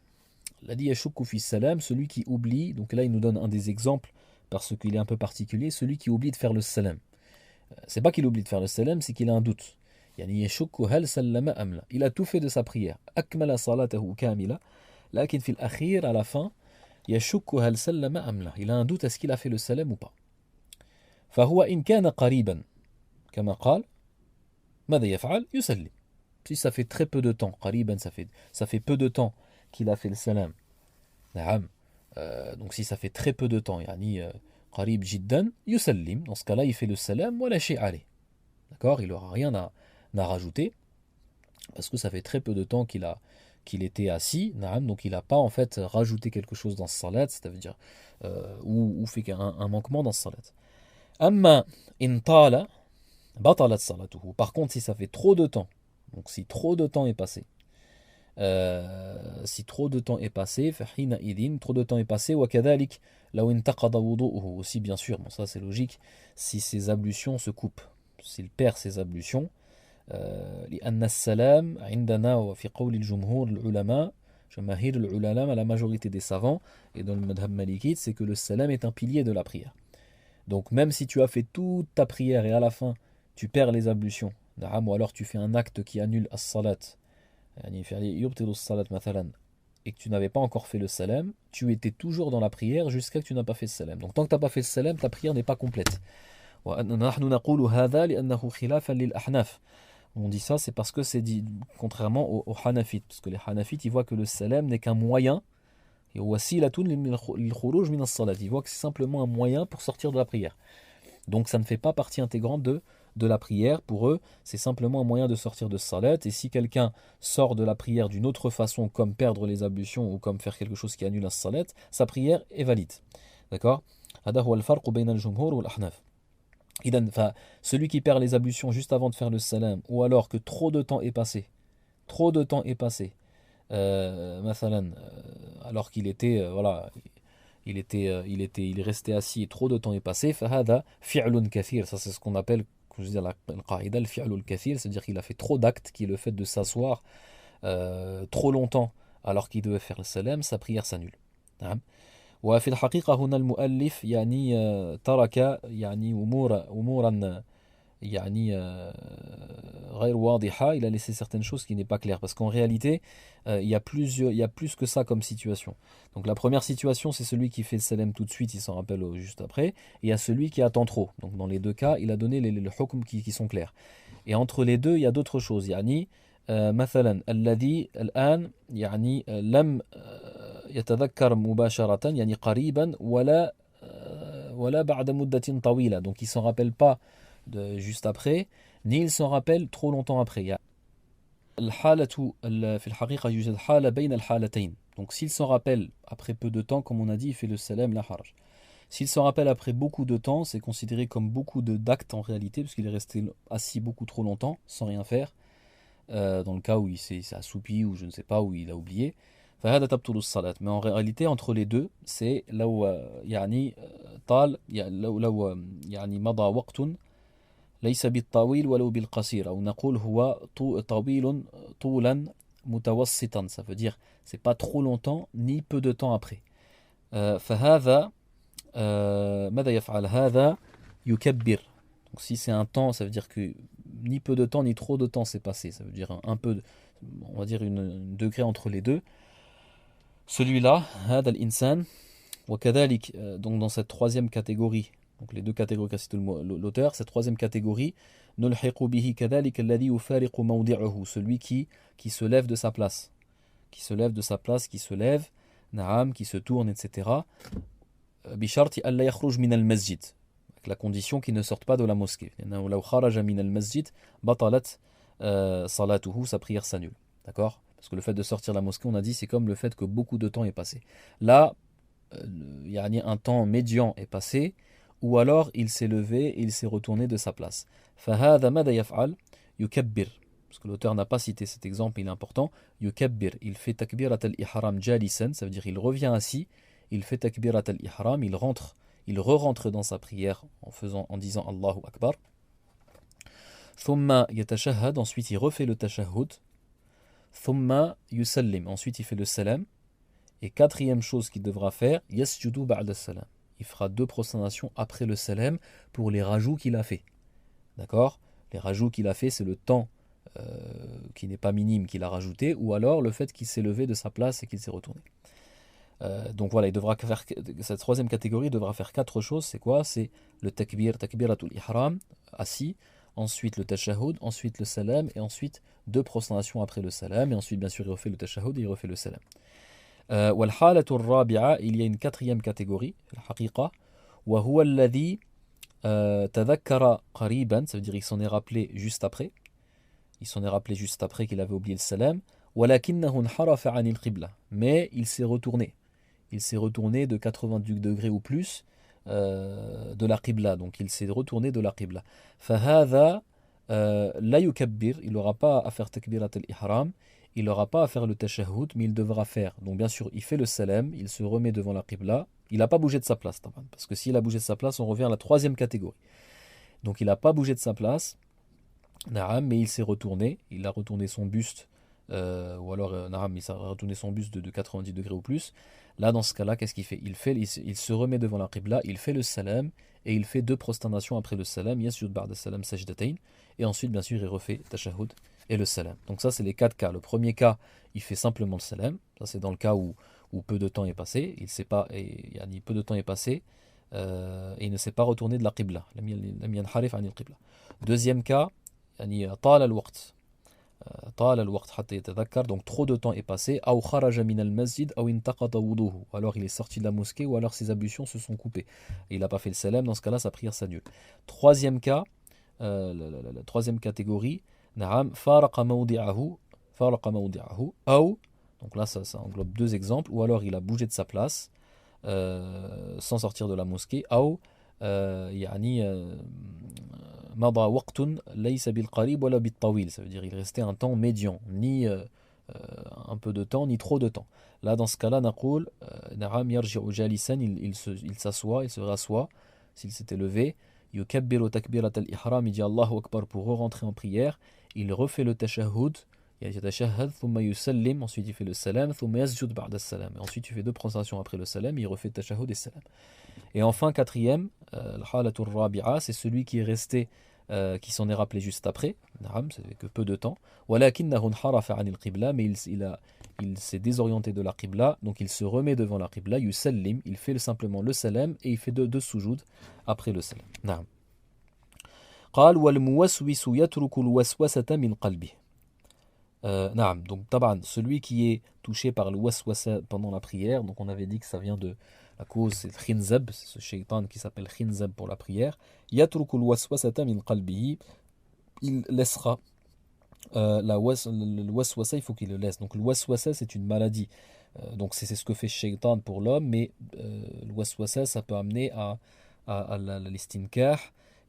الذي يشك في السلام, celui qui oublie, donc là il nous donne un des exemples parce qu'il est un peu particulier, celui qui oublie de faire le salam. C'est pas qu'il oublie de faire le salam, c'est qu'il a un doute. يعني يشك هل سلم أم لا. Il a tout fait de sa prière. أكمل صلاته كاملة. لكن في الأخير, à la fin, يشك هل سلم أم لا. Il a un doute, est-ce qu'il a fait le salam ou pas. فهو إن كان قريبا كما قال ماذا يفعل يسلم. Si ça fait très peu de temps, قريبا ça fait peu de temps qu'il a fait le salam. نعم. Donc si ça fait très peu de temps, يعني قريب جدا يسلم. Dans ce cas-là, il fait le salam ولا شيء عليه. D'accord, il n'aura rien à rajouter, parce que ça fait très peu de temps qu'il était assis, donc il n'a pas en fait rajouté quelque chose dans ce salat, c'est-à-dire ou fait un manquement dans ce salat. Amma in tala batalat salatuhu. Par contre, si ça fait trop de temps, donc si trop de temps est passé, trop de temps est passé, wa kadhalik law intaqada wudu'uhu, aussi bien sûr, bon ça c'est logique, si ses ablutions se coupent, s'il perd ses ablutions, لأن السلام عندنا وفي قول الجمهور العلماء جماهير العلماء, la majorité des savants et dans le madhab malikite, c'est que le salam est un pilier de la prière. Donc même si tu as fait toute ta prière et à la fin tu perds les ablutions, ou alors tu fais un acte qui annule as-salat, يبطل الصلاة مثلا, et que tu n'avais pas encore fait le salam, tu étais toujours dans la prière jusqu'à que tu n'as pas fait le salam. Donc tant que tu n'as pas fait le salam, ta prière n'est pas complète. ونحن نقول هذا لأنه خلافا للأحناف. On dit ça, c'est parce que c'est dit contrairement aux Hanafites, parce que les Hanafites, ils voient que le salam n'est qu'un moyen, et wasilatun lil-khuruj min as-salat, ils voient que c'est simplement un moyen pour sortir de la prière. Donc ça ne fait pas partie intégrante de la prière. Pour eux, c'est simplement un moyen de sortir de salat, et si quelqu'un sort de la prière d'une autre façon, comme perdre les ablutions ou comme faire quelque chose qui annule la salat, sa prière est valide. D'accord ? هذا هو الفرق بين الجمهور والأحناف. Celui qui perd les ablutions juste avant de faire le salam, ou alors que trop de temps est passé, alors qu'il était, il est resté assis et trop de temps est passé, فهذا فعل كثير, ça c'est ce qu'on appelle je veux dire, la qaïda, le fi'l al-kathir, c'est-à-dire qu'il a fait trop d'actes, qui est le fait de s'asseoir trop longtemps alors qu'il devait faire le salam, sa prière s'annule. نعم. وفي الحقيقة هنا المؤلف يعني ترك يعني أمورا يعني غير واضحة. Il a laissé certaines choses qui n'est pas claires parce qu'en réalité il y a plus que ça comme situation. Donc la première situation, c'est celui qui fait le salam tout de suite, il s'en rappelle juste après, et il y a celui qui attend trop. Donc dans les deux cas, il a donné les hukm qui sont clairs. Et entre les deux, il y a d'autres choses. يعني مثلا الذي الآن يعني لم يتذكر مباشرة يعني قريبا ولا بعد مدة طويلة. Donc il s'en rappelle pas juste après, ni il s'en rappelle trop longtemps après. Il y a الحالة في الحقيقة يوجد حالة بين الحالتين. Donc s'il s'en rappelle après peu de temps, comme on a dit, il fait le salam la haraj. S'il s'en rappelle après beaucoup de temps, c'est considéré comme beaucoup d'actes en réalité, parce qu'il est resté assis beaucoup trop longtemps, sans rien faire, dans le cas où il s'est assoupi, ou je ne sais pas, où il a oublié. فهذا تبطل الصلاة. Mais en réalité, entre les deux, c'est لو يعني طال لو يعني مضى وقت ليس بالطويل ولو بالقصير أو نقول هو طويل طولا متوسطا. Ça veut dire c'est pas trop longtemps ni peu de temps après. فهذا ماذا يفعل هذا يكبر. Donc si c'est un temps, ça veut dire que ni peu de temps ni trop de temps s'est passé. Ça veut dire un peu, on va dire une degré entre les deux. Celui-là, هذا الإنسان وكذلك, donc dans cette troisième catégorie, donc les deux catégories qu'a cité l'auteur, cette troisième catégorie, نلحق به كذلك الذي يفارق موضعه, celui qui se lève de sa place, qui se lève, نعم, qui se tourne, etc. بشرط ألا يخرج من المسجد, avec la condition qu'il ne sorte pas de la mosquée. لأنه لو خرج من المسجد بطلت صلاته, sa prière s'annule. D'accord? Parce que le fait de sortir de la mosquée, on a dit, c'est comme le fait que beaucoup de temps est passé. Là, il y a un temps médian est passé, ou alors il s'est levé et il s'est retourné de sa place. فهذا ماذا يفعل؟ يكبر. Parce que l'auteur n'a pas cité cet exemple, il est important. يكبر, il fait takbirat al-ihram jalisan, ça veut dire il revient assis, il fait takbirat al-ihram, il re-rentre dans sa prière en disant Allahu Akbar. ثم يتشهد, ensuite il refait le tashahhud. ثم يسلم, ensuite il fait le salam. Et quatrième chose qu'il devra faire, yasjudu ba'da salam. Il fera 2 prosternations après le salam pour les rajouts qu'il a fait. D'accord? Les rajouts qu'il a fait, c'est le temps qui n'est pas minime qu'il a rajouté, ou alors le fait qu'il s'est levé de sa place et qu'il s'est retourné. Donc voilà, il devra faire, cette troisième catégorie devra faire 4 choses. C'est quoi? C'est le takbiratul ihram, assis, ensuite le tashahhud, ensuite le salam, et ensuite 2 prosternations après le salam, et ensuite bien sûr il refait le tashahhud et il refait le salam. والحالة الرابعة, il y a une quatrième catégorie, الحقيقة, وهو الذي تذكر قريبا, ça veut dire il s'en est rappelé juste après, qu'il avait oublié le salam, ولكنه انحرف عن القبلة, mais il s'est retourné de 90 degrés ou plus de la qibla, donc il s'est retourné de la qibla. فهذا لا يكبر, il n'aura pas à faire takbirat al-ihram, il n'aura pas à faire le tashahhud, mais il devra faire. Donc bien sûr, il fait le salam, il se remet devant la qibla, il n'a pas bougé de sa place, parce que s'il a bougé de sa place, on revient à la troisième catégorie. Donc il n'a pas bougé de sa place, mais il s'est retourné, il a retourné son buste, ou alors il s'est retourné son buste de 90 degrés ou plus. Là, dans ce cas-là, qu'est-ce qu'il fait? Il se remet devant la qibla, il fait le salam, et il fait 2 prosternations après le salam, yasjud ba'da salam sajdatayn, et ensuite, bien sûr, il refait tashahhud et le salam. Donc ça, c'est les 4 cas. Le premier cas, il fait simplement le salam. Ça, c'est dans le cas où peu de temps est passé. Il sait pas, et peu de temps est passé, et il ne s'est pas retourné de la qibla. Deuxième cas, طال الوقت حتى يتذكر, donc trop de temps est passé, أو خرج من المسجد أو انتقض وضوءه, alors il est sorti de la mosquée ou alors ses ablutions se sont coupées. Et il n'a pas fait le salam, dans ce cas-là, sa prière s'annule. Troisième cas, la troisième catégorie, نعم فارق موضعه أو, donc là ça englobe 2 exemples, ou alors il a bougé de sa place sans sortir de la mosquée, أو يعني مضى وقت ليس بالقريب ولا بالطويل, ça veut dire il restait un temps médian, ni un peu de temps ni trop de temps. Là dans ce cas-là, نعم يرجع جالسا, il s'assoit, il se rassoit s'il s'était levé, yukabbiru takbirat al-ihram, il dit Allahu Akbar pour rentrer en prière, il refait le tashahhud, il yatashahhad, thumma yusallim, ensuite il fait le salam, thumma yasjud ba'da salam, et ensuite il fait deux prostrations après le salam, il refait le tashahhud et salam. Et enfin, quatrième, al-halatul rabi'a, c'est celui qui est resté, qui s'en est rappelé juste après, c'est que peu de temps, walakinnahu harafa anil qibla, mais il s'est désorienté de la qibla, donc il se remet devant la qibla, yusallim, il fait simplement le salam, et il fait deux sujoud après le salam. Na'am. قال والموسوس يترك الوسوسة من قلبه. Naam, donc taban, celui qui est touché par le waswasa pendant la prière, donc on avait dit que ça vient de la cause, c'est le khinzab, c'est ce shaitan qui s'appelle khinzab pour la prière. Yatrukul waswasata min qalbihi, il laissera le waswasa, il faut qu'il le laisse. Donc le waswasa, c'est une maladie. Donc c'est ce que fait shaitan pour l'homme, mais le waswasa, ça peut amener à l'istinkah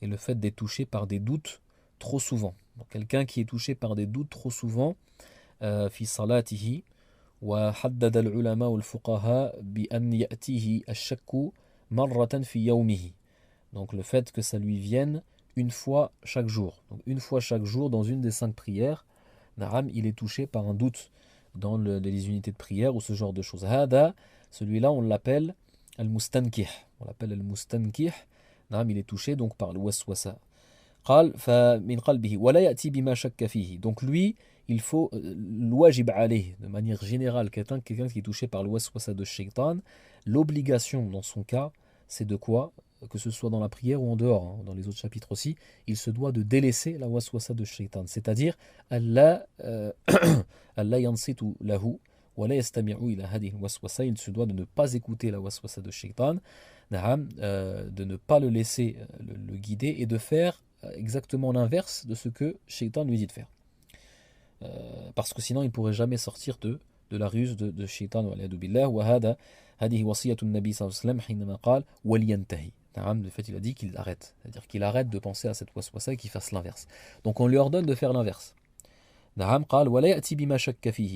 et le fait d'être touché par des doutes trop souvent. Donc, quelqu'un qui est touché par des doutes trop souvent, fi salatihi, wa haddada al-ulama wal-fuqaha bi an ya'tihi ash-shakku marratan fi yawmihi. Donc le fait que ça lui vienne une fois chaque jour. Donc une fois chaque jour dans une des 5 prières, Naam, il est touché par un doute dans les unités de prière ou ce genre de choses. Hada, celui-là on l'appelle al-mustankih. On l'appelle al-mustankih. Naam, il est touché donc par le waswasa. Donc lui, il faut l'wajib alayh, de manière générale, quelqu'un qui est touché par le waswasa de shaitan, l'obligation dans son cas, c'est de quoi? Que ce soit dans la prière ou en dehors, dans les autres chapitres aussi, il se doit de délaisser la waswasa de shaitan, c'est-à-dire Allah yansitu lahu wa la yastami'u ila hadhihi waswasa, il se doit de ne pas écouter la waswasa de shaitan, de ne pas le laisser le guider et de faire exactement l'inverse de ce que Shaitan lui dit de faire. Parce que sinon il ne pourrait jamais sortir de la ruse de Shaitan. Le fait il a dit qu'il arrête. C'est-à-dire qu'il arrête de penser à cette waswasa et qu'il fasse l'inverse. Donc on lui ordonne de faire l'inverse.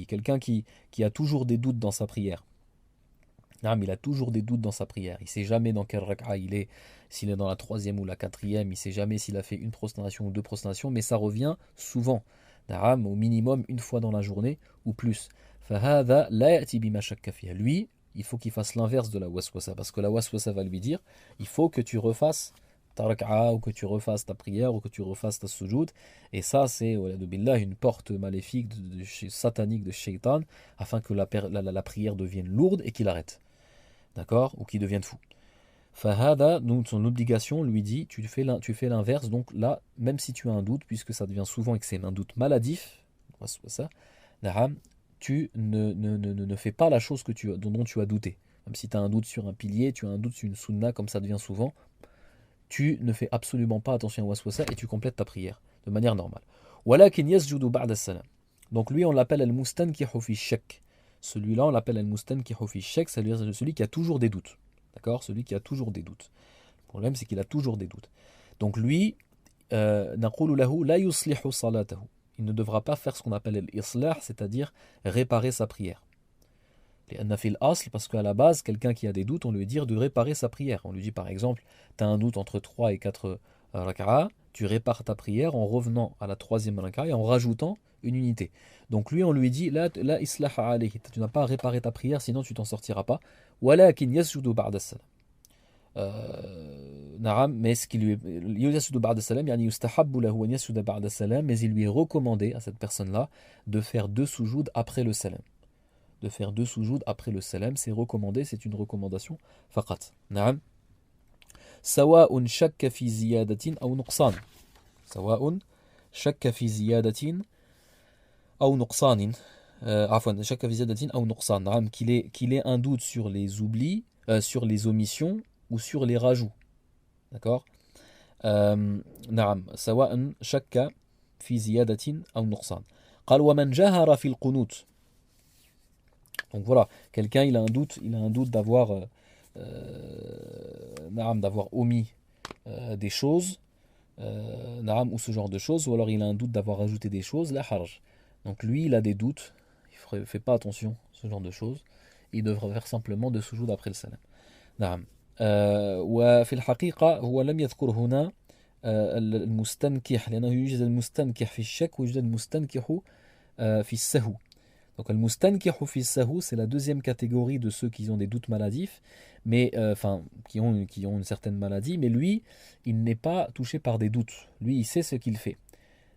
Quelqu'un qui a toujours des doutes dans sa prière. Il a toujours des doutes dans sa prière. Il ne sait jamais dans quel rak'a il est, s'il est dans la 3e ou la 4e. Il ne sait jamais s'il a fait une prosternation ou 2 prosternations, mais ça revient souvent. Au minimum une fois dans la journée ou plus. Lui, il faut qu'il fasse l'inverse de la waswasa, parce que la waswasa va lui dire il faut que tu refasses ta rak'a, ou que tu refasses ta prière, ou que tu refasses ta sujoud. Et ça, c'est une porte maléfique, satanique de shaitan, afin que la prière devienne lourde et qu'il arrête. D'accord? Ou qu'il devienne fou. Fahada, donc son obligation lui dit tu fais l'inverse, donc là, même si tu as un doute, puisque ça devient souvent et que c'est un doute maladif, tu ne fais pas la chose dont tu as douté. Même si tu as un doute sur un pilier, tu as un doute sur une sunna, comme ça devient souvent, tu ne fais absolument pas attention à waswasa et tu complètes ta prière de manière normale. Walakin yasjudu ba'da salam. Donc lui, on l'appelle al-mustankihu fi shak. Celui-là, on l'appelle al-mustankihu fi shak, c'est-à-dire celui qui a toujours des doutes. D'accord? Celui qui a toujours des doutes. Le problème, c'est qu'il a toujours des doutes. Donc lui, naqulu lahu la yuslihu salatahu. Il ne devra pas faire ce qu'on appelle l'islah, c'est-à-dire réparer sa prière. Parce qu'à la base, quelqu'un qui a des doutes, on lui dit de réparer sa prière. On lui dit par exemple, tu as un doute entre 3 et 4 rak'a, tu répares ta prière en revenant à la 3e rak'a et en rajoutant une unité. Donc lui, on lui dit, la islah alayhi, tu n'as pas à réparer ta prière, sinon tu t'en sortiras pas. Walakin yasjudu ba'da salam. Mais ce qui lui est yasjudu ba'da salam, yani yustahabbu lahu an yasjuda ba'da salam, mais il lui est recommandé à cette personne-là de faire 2 sujoud après le salam. De faire 2 sujoud après le salam, c'est recommandé, c'est une recommandation faqat. Na'am. Sawa'un shakka fi ziyadatin aw nuqsan. Sawa'un shakka fi ziyadatin aw nuqsanin. Afwan, shakka fi ziyadatin aw nuqsan. Na'am, qu'il ait un doute sur les oublis, sur les omissions ou sur les rajouts. D'accord? Na'am, sawa'un shakka fi ziyadatin aw nuqsan. قال ومن جهر في القنوت. Donc voilà, quelqu'un il a un doute d'avoir omis des choses, ou ce genre de choses, ou alors il a un doute d'avoir ajouté des choses, la harj. Donc lui il a des doutes, il ne fait pas attention à ce genre de choses, il devrait faire simplement 2 sujoud après le salam. نعم. وفي الحقيقة هو لم يذكر هنا المستنكح لأنه يوجد المستنكح في الشك ويوجد المستنكح في السهو. Donc المستنكح في السهو, c'est la deuxième catégorie de ceux qui ont des doutes maladifs, mais enfin qui ont une certaine maladie, mais lui, il n'est pas touché par des doutes. Lui, il sait ce qu'il fait.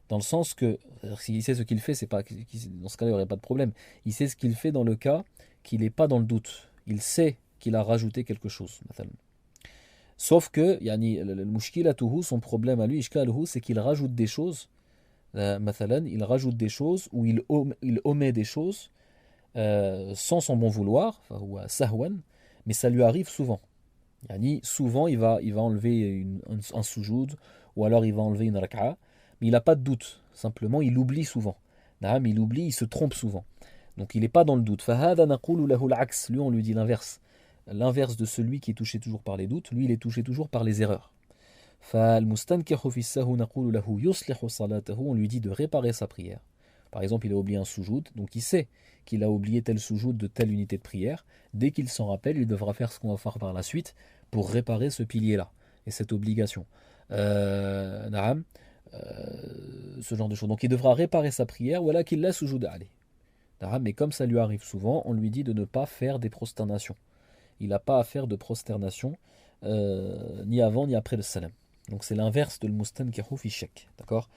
Dans le sens que s'il sait ce qu'il fait, c'est pas dans ce cas-là, il n'y aurait pas de problème. Il sait ce qu'il fait dans le cas qu'il n'est pas dans le doute. Il sait qu'il a rajouté quelque chose. Sauf que, le mushkilatuhu, son problème à lui, ishkaluhu, c'est qu'il rajoute des choses. Il rajoute des choses ou il omet des choses sans son bon vouloir, ou sahwan, mais ça lui arrive souvent. Souvent, il va enlever un sujoud, ou alors il va enlever une rak'a, mais il n'a pas de doute. Simplement, il oublie souvent. Il oublie, il se trompe souvent. Donc, il n'est pas dans le doute. Lui, on lui dit l'inverse. L'inverse de celui qui est touché toujours par les doutes, lui, il est touché toujours par les erreurs. On lui dit de réparer sa prière. Par exemple, il a oublié un sujoud, donc il sait qu'il a oublié tel sujoud de telle unité de prière. Dès qu'il s'en rappelle, il devra faire ce qu'on va faire par la suite pour réparer ce pilier-là et cette obligation. Ce genre de choses. Donc il devra réparer sa prière, voilà qu'il la sujoud aller. Mais comme ça lui arrive souvent, on lui dit de ne pas faire des prosternations. Il n'a pas à faire de prosternation ni avant ni après le salam. Donc c'est l'inverse de l'mustan qui fi shak. D'accord.